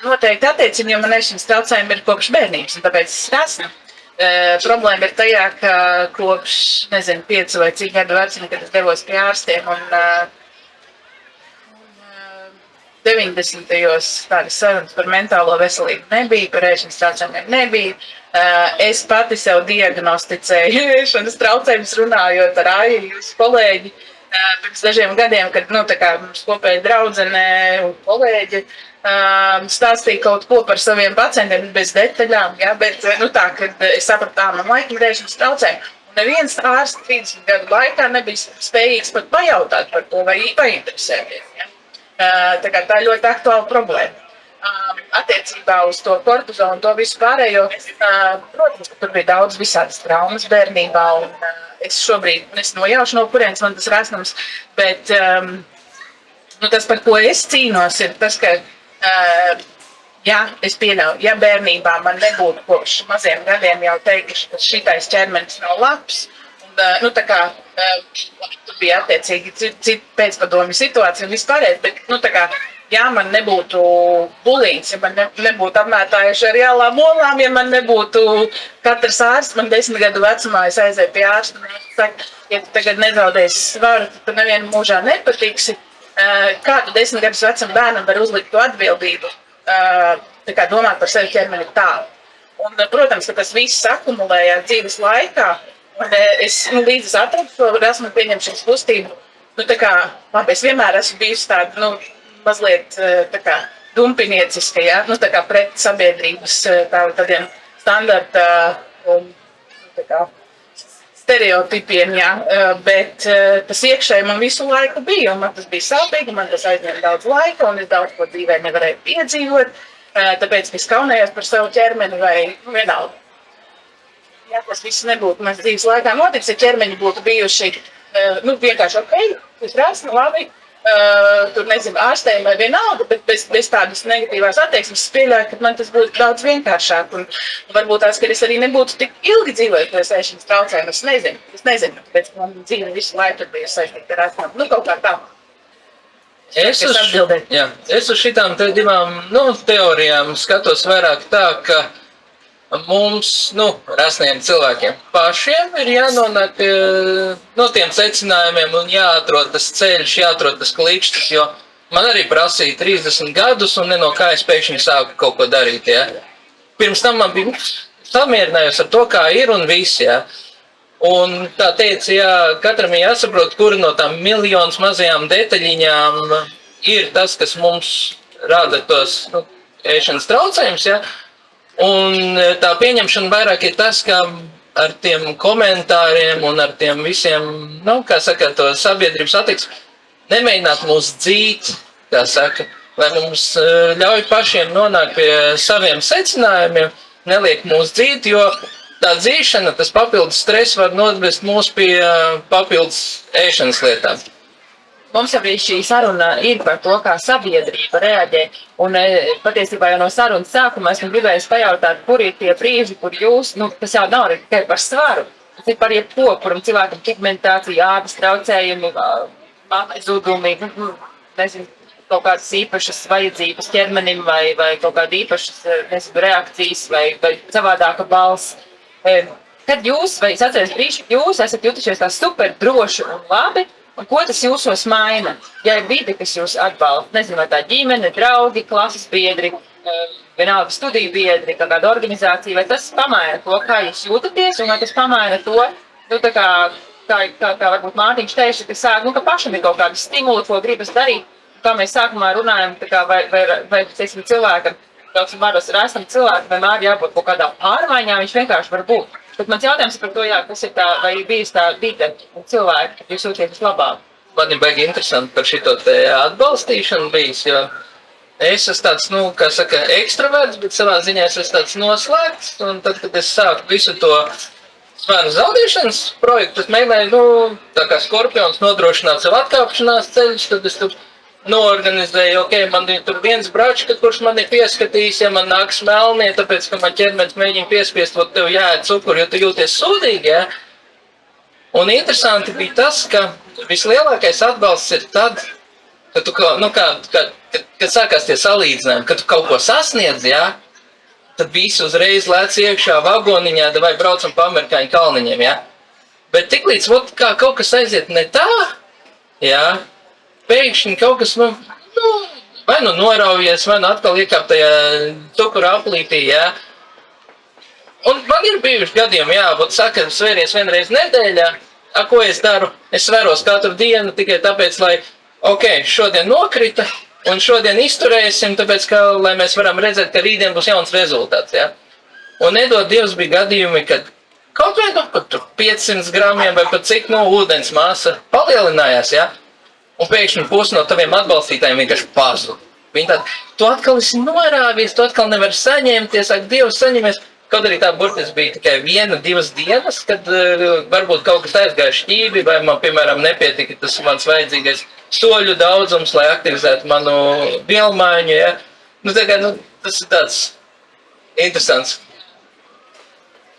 Noteikti attiecinu, jo man ēšanas traucējumi ir kopš bērnības, un tāpēc es esmu. Problēma ir tajā, ka kopš, 5 vai cik gadu vecuma, kad es devos pie ārstiem, un 90. tādas sarunas par mentālo veselību nebija, par ēšanas traucējumiem nebija. Es pati sev diagnosticēju ēšanas traucējumus runājot ar Aiju, jūsu kolēģi, pirms dažiem gadiem, kad, mums kopēja draudzene un kolēģi stāstīja kaut ko par saviem pacientiem bez detaļām, ja, bet, kad es sapratu, man laikam ir ēšanas traucējumi. Un neviens ārsts 30 gadu laikā nebija spējīgs pat pajautāt par to vai painteresēties. Ja. Tā ir ļoti aktuāla problēma. Attiecībā uz to kortizolu un to visu pārējo, protams, ka tur bija daudz visādas traumas bērnībā, un es šobrīd nojaušu, no kurienes man tas rasnums, bet tas, par ko es cīnos, ir tas, ka, es pieļauju, ja bērnībā man nebūtu kopš maziem gadiem jau teikuši, ka šitais ķermenis nav labs, un tur bija attiecīgi cita pēcpadomju situācija un vispārējais, bet, ja man nebūtu bulīgs, ja man nebūtu apmētājuši ar jālām olām, ja man nebūtu katrs ārsts, man 10 gadu vecumā es aizēju pie ārsta, un viņš saka, ja tu tagad nezaudēsi svaru, tad tu nevienu mūžā nepatiksi. Kā tu 10 gadus vecam bērnam var uzlikt to atbildību, domāt par sevi ķermeni tā. Un, protams, ka tas viss akumulējās dzīves laikā, un es līdz atradu šo rasmu pieņemšanas kustību, labi, es vienmēr esmu bijusi tāda, mazliet dumpinieciska, ja? Pret sabiedrības tādiem standarta stereotipiem, ja? Bet tas iekšēji man visu laiku bija, un man tas bija sāpīgi, man tas aizņēma daudz laika, un es daudz ko dzīvē nevarēju piedzīvot, tāpēc es kaunējos par savu ķermeni vai vienalga. Ja tas viss nebūtu mans dzīves laikā noticis, ja ķermeņi būtu bijuši vienkārši ok, tas rasni, labi, tur ārstējumi vai vienalga, bet bez tādas negatīvās attieksmes es pieļauju, ka man tas būtu daudz vienkāršāk. Un varbūt tās, ka es arī nebūtu tik ilgi dzīvojot pēc ēšanas traucējumiem. Es nezinu, tāpēc man dzīve visu laiku bija saistīta ar astmatu. Kaut kā tā. Es uz šitām divām teorijām skatos vairāk tā, ka mums, rasniem cilvēkiem pašiem ir jānonāk pie tiem secinājumiem un jāatrod tas ceļš, jāatrod tas klikšķis, jo man arī prasīja 30 gadus un no kā es pēkšņi sāku kaut ko darīt, ja. Pirms tam man bija samierinājos ar to, kā ir un viss, ja. Un tā teica, katram ir jāsaprot, kura no tām miljonas mazajām detaļiņām ir tas, kas mums rada tos ēšanas traucējumus, ja. Un tā pieņemšana vairāk ir tas, ka ar tiem komentāriem un ar tiem visiem, to sabiedrības attieksmi, nemēģināt mūs dzīt, lai mums ļauj pašiem nonākt pie saviem secinājumiem, neliek mūs dzīt, jo tā dzīšana, tas papildus stress var novest mūs pie papildus ēšanas lietām. Mums arī šī saruna ir par to, kā sabiedrība reaģē. Un patiesībā jau no sarunas sākuma esmu gribējis pajautāt, kur ir tie brīži, kur jūs, tas jau nav tikai par svaru. Tas ir par jebko, kuram cilvēkam pigmentācija, ādas traucējumi, zudumi, kaut kādas īpašas vajadzības ķermenim vai kaut kāda īpašas, reakcijas vai savādāka balss. Kad jūs, vai es atceros brīži, jūs esat jutušies tā super droši un labi, un ko tas jūsos maina? Ja ir vide, kas jūs atbalsta, vai tā ģimene, draugi, klases biedri, vienalga studiju biedri, kāda organizācija, vai tas pamaina to, kā jūs jūtaties, un vai tas pamaina to, kā varbūt Mārtiņš teica, ka sāk, ka pašam ir kaut kāda stimula, ko gribas darīt, kā mēs sākumā runājam, tā kā vai teiksim, cilvēkam, teiksim, varos ir esam cilvēki, vienmēr jābūt kaut kādā pārmaiņā, viņš vienkārši var būt. Bet mans jautājums ir par to, jā, kas ir tā, vai ir bijis tā vide un cilvēki, kad jūs jūties labāk? Man ir baigi interesanti par šito te atbalstīšanu bijis, jo es esmu tāds, nu, kā saka, ekstraverts, bet savā ziņā es esmu tāds noslēgts, un tad, kad es sāku visu to spēnu zaudēšanas projektu, es mēģināju, nu, tā kā skorpions nodrošināt savu atkāpšanās ceļus, tad es tur noorganizēju, ok, man ir tur viens bračka, kurš man ir pieskatījis, ja man nāk smelnie, tāpēc, ka man ķermenis mēģina piespiest, vot tev jāēd cukuru, jo tu jūties sūdīgi, ja? Un interesanti bija tas, ka vislielākais atbalsts ir tad, kad tu, nu, kad sākās tie salīdzinājumi, kad tu kaut ko sasniedz, ja? Tad visi uzreiz lēc iekšā vagoniņā, vai braucam pa amerikāņu kalniņiem, ja? Bet tiklīdz, vot, kā kaut kas aiziet ne tā, ja? Pēkšņi kaut kas, nu, vai nu noraujies, vai nu atkal iekāp tajā cukura aplītī, ja? Un man ir bijuši gadījumi, jā, vot saka, svēries vienreiz nedēļā, ko es daru? Es sveros katru dienu tikai tāpēc, lai, ok, šodien nokrita, un šodien izturēsim, tāpēc, ka, lai mēs varam redzēt, ka rītdien būs jauns rezultāts, ja? Un nedod Dievs bija gadījumi, kad kaut vai, nu, pat 500 gramiem vai pat cik, nu, ūdens masa palielinājās, ja? Un pēkšņi pusi no taviem atbalstītājiem vienkārši pazuda. Viņi tādi, tu atkal esi norāvies, tu atkal nevari saņemties, ak, Dievs saņemies. Kaut arī tā burtiski bija tikai 1-2 dienas, kad varbūt kaut kas aizgāja šķīvi, vai man, piemēram, nepietika tas mans vajadzīgais soļu daudzums, lai aktivizētu manu vielmaiņu, ja? Nu, tā kā, nu, tas ir tāds interesants.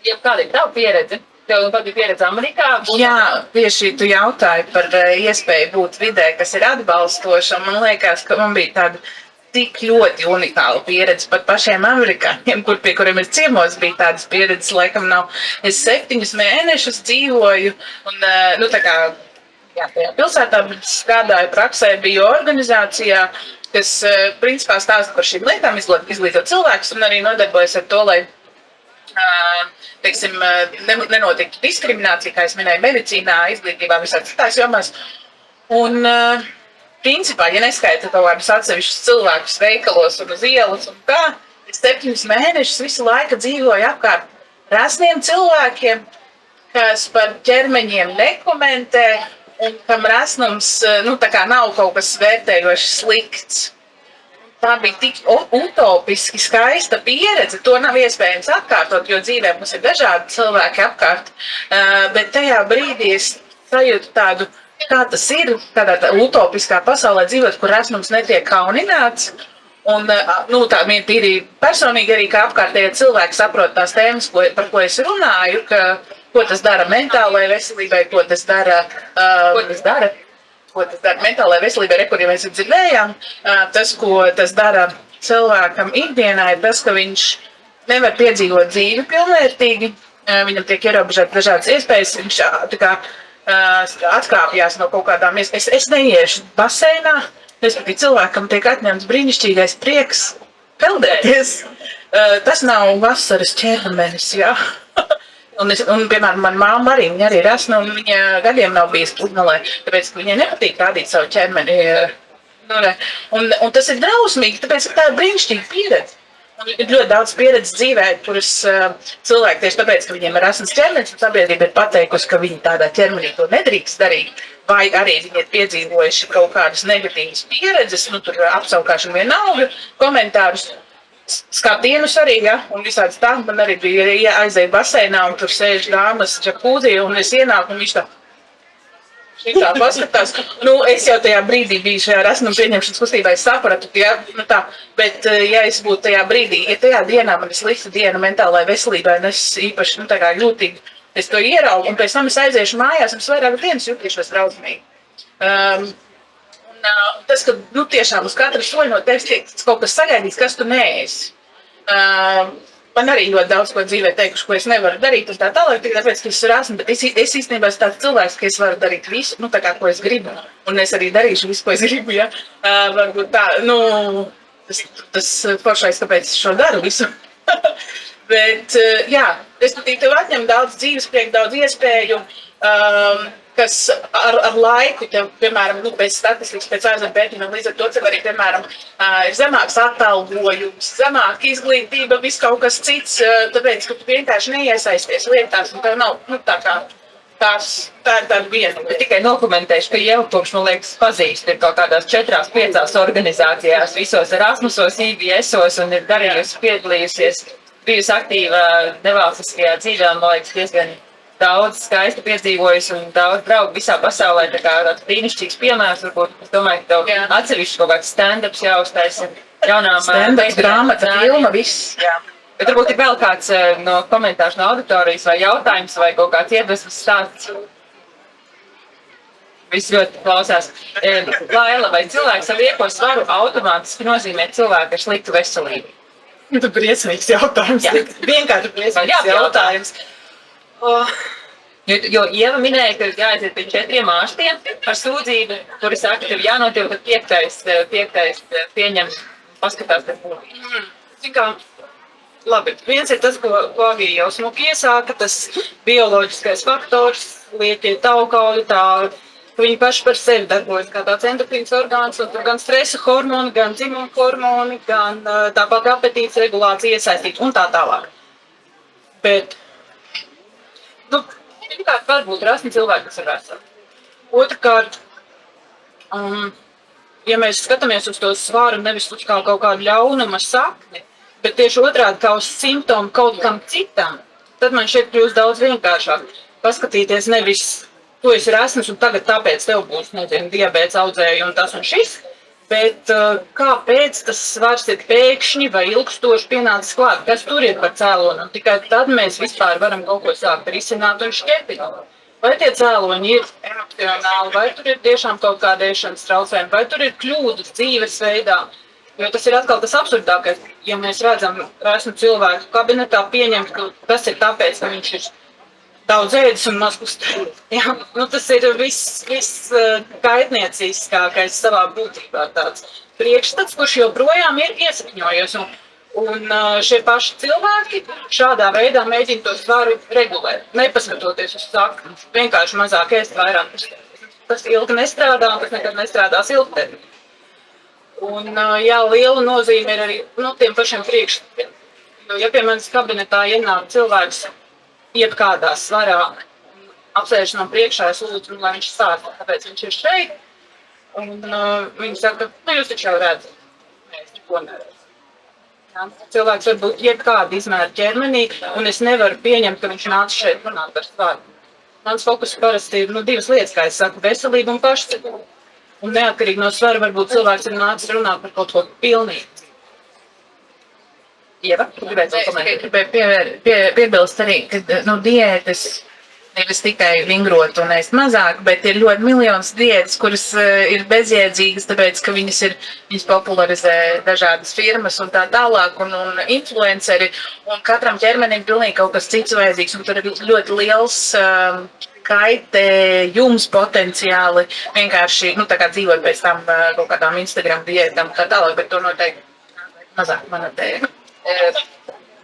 Ja kāda ir tava pieredze? Tev pat bija pieredze Amerikā? Jā, tieši tu jautāji par iespēju būt vidē, kas ir atbalstoša. Man liekas, ka man bija tāda tik ļoti unikāla pieredze pat pašiem amerikāņiem, pie kuriem ir ciemos, bija tādas pieredzes, laikam nav. Es 7 mēnešus dzīvoju un, nu, tā kā, jā, tajā pilsētā strādāju praksē, biju organizācijā, kas, principā stāsta par šīm lietām, izglītot cilvēkus un arī nodarbojas ar to, lai, teiksim, nenotiktu diskriminācija, kā es minēju, medicīnā, izglītībā, visādi citās jomās. Un, principā, ja neskaita kaut kādus atsevišķus cilvēkus veikalos un uz ielas un kā, es 7 mēnešus visu laiku dzīvoju apkārt resniem cilvēkiem, kas par ķermeņiem nekomentē un kam resnums, nu, tā kā nav kaut kas vērtējoši slikts. Tā bija tik utopiski skaista pieredze, to nav iespējams atkārtot, jo dzīvē mums ir dažādi cilvēki apkārt, bet tajā brīdī es sajūtu tādu, kā tas ir, kādā utopiskā pasaulē dzīvot, kur resnums netiek kaunināts. Un, nu, tā tīri personīgi arī, kā apkārtējie cilvēki saprot tās tēmas, par ko es runāju, ko tas dara mentālajai veselībai, ko tas dara mentālajai veselībai, kur jau mēs dzirdējām. Tas, ko tas dara cilvēkam ikdienā, ir tas, ka viņš nevar piedzīvot dzīvi pilnvērtīgi, viņam tiek ierobežot dažādas iespējas, viņš tā kā atkrāpjās no kaut kādām. Es neiešu baseinā, respektīvi cilvēkam tiek atņemts brīnišķīgais prieks peldēties. Tas nav vasaras ķermenis, jā. Un, piemēram, mana mamma arī, viņa arī ir resna, un viņa gadiem nav bijis pludmalē, tāpēc, ka viņai nepatīk rādīt savu ķermeni. Un tas ir drausmīgi, tāpēc, ka tā ir brīnišķīga pieredze. Un ir ļoti daudz pieredzes dzīvē, kuras cilvēki tieši tāpēc, ka viņiem ir resns ķermenis, un sabiedrība ir pateikusi, ka viņi tādā ķermenī to nedrīkst darīt, vai arī viņi ir piedzīvojuši kaut kādas negatīvas pieredzes, nu tur apsaukāšanu vienalga, komentārus, skatienus arī, ja, un visāds tā. Man arī bija aiziet baseinā, un tur sēž dāmas džakūzī, un es ienāku, un viņš tā paskatās. Nu, es jau tajā brīdī biju šajā resnuma pieņemšanas kustībā, es sapratu, ja, nu tā, bet ja es būtu tajā brīdī, ja tajā dienā man ir slikta diena mentālai veselībai, un es īpaši, nu, tā kā jūtīgi, es to ieraugu, un pēc tam es aiziešu mājās, un es vairāk dienas jutīšos drausmīgi. Tas, ka, nu, tiešām uz katru soļu no tevis tiek kaut kas sagaidīts, kas tu neesi. Man arī ļoti daudz ko dzīvē teikuši, ko es nevaru darīt, un tā tālāk, tāpēc, ka es esmu resna, bet es īstenībā esmu tāds cilvēks, ka es varu darīt visu, nu, tā kā, ko es gribu, un es arī darīšu visu, ko es gribu, ja. Varbūt tā, nu, tas foršais, kāpēc es šo daru visu. Bet, jā, respektīvi, tev atņem daudz dzīvesprieku, daudz iespēju, kas ar laiku, ja, piemēram, pēc statistikas, pēc ārzemju pētījumiem, līdz ar to cilvēki, piemēram, ir zemāks atalgojums, zemāka izglītība, viss kaut kas cits, tāpēc, ka tu vienkārši neiesaisties lietās, un tev nav, tā kā, tā ir tāda viena. Es tikai nokomentēšu, ka jau kopš, man liekas, pazīst ir kaut kādās 4-5 organizācijās, visos Erasmusos, IBS-os un ir darījusi, piedalījusies, bijusi aktīva nevalstiskajā dzīvē, un, man liekas, diezgan daudz skaisti piedzīvojusi un daudz draugu visā pasaulē, tā kā tāds brīnišķīgs piemērs, varbūt, es domāju, ka tev atsevišķi kaut kāds stand-ups jāuztaisa jaunām... Stand-ups, grāmata, filma, viss. Jā. Bet varbūt ir vēl kāds no komentārs no auditorijas vai jautājums vai kaut kāds iedvesmas stāsts. Viss ļoti klausās. Laila, vai cilvēks ar lieko svaru automātiski nozīmē cilvēku ar sliktu veselību? Tas ir briesmīgs jautājums. Jā. Vienkārši briesmīgs jautājums. Jo Ieva minēja, ka jāaiziet pie 4 ārstiem ar sūdzību, kuri saka, tev jānotiek, tad 5. pieņem, paskatās pēc būtības. Labi, viens ir tas, ko Agija jau smuki iesāka, tas bioloģiskais faktors, lieķie taukauļi, ka viņi paši par sevi darbojas kā tāds endokrīns orgāns, un tur gan stresa hormoni, gan dzimuma hormoni, gan tāpat apetītes regulācija iesaistīt un tā tālāk. Bet, Pirmkārt, varbūt rasni cilvēki, kas ir veseli. otrkārt, ja mēs skatāmies uz to svaru nevis uz kā kaut kādu ļaunuma sakni, bet tieši otrādi kā uz simptomu kaut kam citam, tad man šeit kļūst daudz vienkāršāk. Paskatīties nevis, tu esi resns un tagad tāpēc tev būs, nezinu, diabēts, audzēji un tas un šis, bet kāpēc tas svars ir pēkšņi vai ilgstoši pienācis klāt, kas tur ir par cēloni, un tikai tad mēs vispār varam kaut ko sākt risināt un šķepināt. Vai tie cēloņi ir emocionāli, vai tur ir tiešām kaut kāda ēšanas traucējumi, vai tur ir kļūdas dzīvesveidā. Jo tas ir atkal tas absurdākais, ja mēs redzam resnu cilvēku kabinetā pieņemt, ka tas ir tāpēc, ka viņš ir daudz ēdis un maz kustējies. Ja? Tas ir viss kaitnieciskākais savā būtībā tāds priekšstats, kurš joprojām ir iesakņojies. Un šie paši cilvēki šādā veidā mēģina to svaru regulēt, nepaskatoties uz sakni, vienkārši mazāk ēst, vairāk kustēties. Tas ilgi nestrādā, un tas nekad nestrādās ilgtermiņā. Un, jā, liela nozīme ir arī tiem pašiem priekšstatiem. Ja pie manis kabinetā ienāk cilvēks jebkādā svarā, apsēž no priekšā, es lūdzu, lai viņš stāsta, kāpēc viņš ir šeit. Un viņi saka, jūs taču jau redzat, mēs neko neredzam. Ja? Cilvēks var būt jebkāda izmēra ķermenī, un es nevaru pieņemt, ka viņš nāc šeit runāt par svaru. Mans fokus parasti ir 2 lietas, kā es saku, veselība un pašcieņa. Un neatkarīgi no svara, varbūt cilvēks ir nācis runāt par kaut ko pilnīgi. Ieva, gribētu vēl komentēt. Gribēju piebilst arī, ka diētas nevis tikai vingrot un ēst mazāk, bet ir ļoti miljonas diētas, kuras ir bezjēdzīgas, tāpēc, ka viņas popularizē dažādas firmas un tā tālāk, un influenceri, un katram ķermenim pilnīgi kaut kas cits vajadzīgs, un tur ir ļoti liels kaitējums potenciāli vienkārši, tā kā dzīvot pēc tam kaut kādām Instagram diētām tā tālāk, bet to noteikti mazāk mana tēma.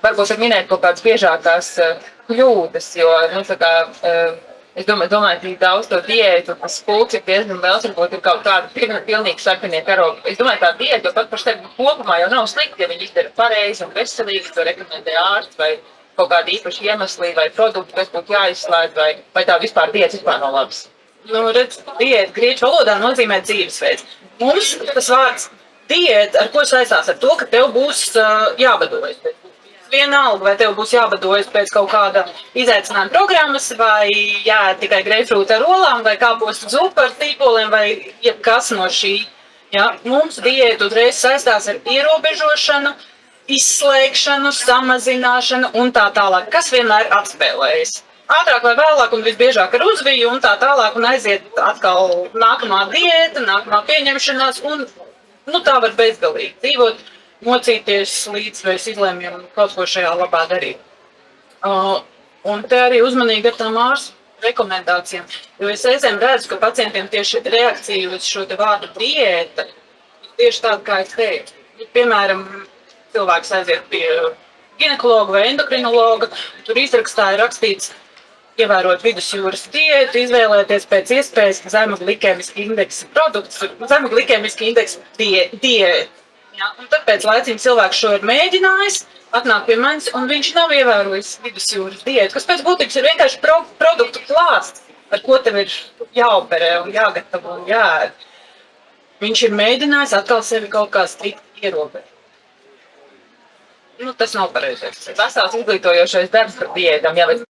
Varbūt var minēt kaut kādas biežākās kļūdas, jo, es domāju, ka daudz to diētu, tas pulks ir diezgan liels, varbūt ir kaut kāda pilnīgi sarkanie karogi. Es domāju, tā diēta jau pat par sevi kopumā jau nav slikti, ja viņi izdara pareizi un veselīgi, to rekomendē ārsts vai kaut kādi īpaši iemesli vai produkti, kas būtu jāizslēdz, vai tā vispār diēta vispār nav labs? Redz, diēta grieķu valodā nozīmē dzīvesveids. Mums tas vārds diēta, ar ko saistās ar to, ka tev būs jābadojas. Vienalga, vai tev būs jābadojas pēc kaut kāda izaicinājuma programmas, vai jāēd tikai greipfrūti ar olām, vai kāpost zupu ar tīpoliem, vai jebkas no šī. Ja? Mums diēta uzreiz saistās ar ierobežošanu, izslēgšanu, samazināšanu un tā tālāk, kas vienmēr atspēlējas. Ātrāk vai vēlāk un visbiežāk ar uzviju un tā tālāk un aiziet atkal nākamā diēta, nākamā pieņemšanās un tā var bezgalīgi dzīvot, mocīties līdz mēs izlēmjam kaut ko šajā labā darīt. Un te arī uzmanīgi ar tām ārstu rekomendācijām, jo es reizēm redzu, ka pacientiem tieši reakcija uz šo te vārdu diēta ir tieši tāda, kā es teicu. Piemēram, cilvēks aiziet pie ginekologa vai endokrinologa, tur izrakstā ir rakstīts ievērot vidusjūras diētu, izvēlēties pēc iespējas zemu glikēmiska indeksa produktus, zemu glikēmiska indeksa diētu. Ja? Un tāpēc laicīgi cilvēks šo ir mēģinājis, atnāk pie manis, un viņš nav ievērojis vidusjūras diētu, kas pēc būtības ir vienkārši produktu klāsts, ar ko tev ir jāoperē un jāgatavo un jāēd. Viņš ir mēģinājis atkal sevi kaut kā strikt ierobežot. Nu, tas nav pareizais. Vesels izglītojošais darbs par diētām, jā, bet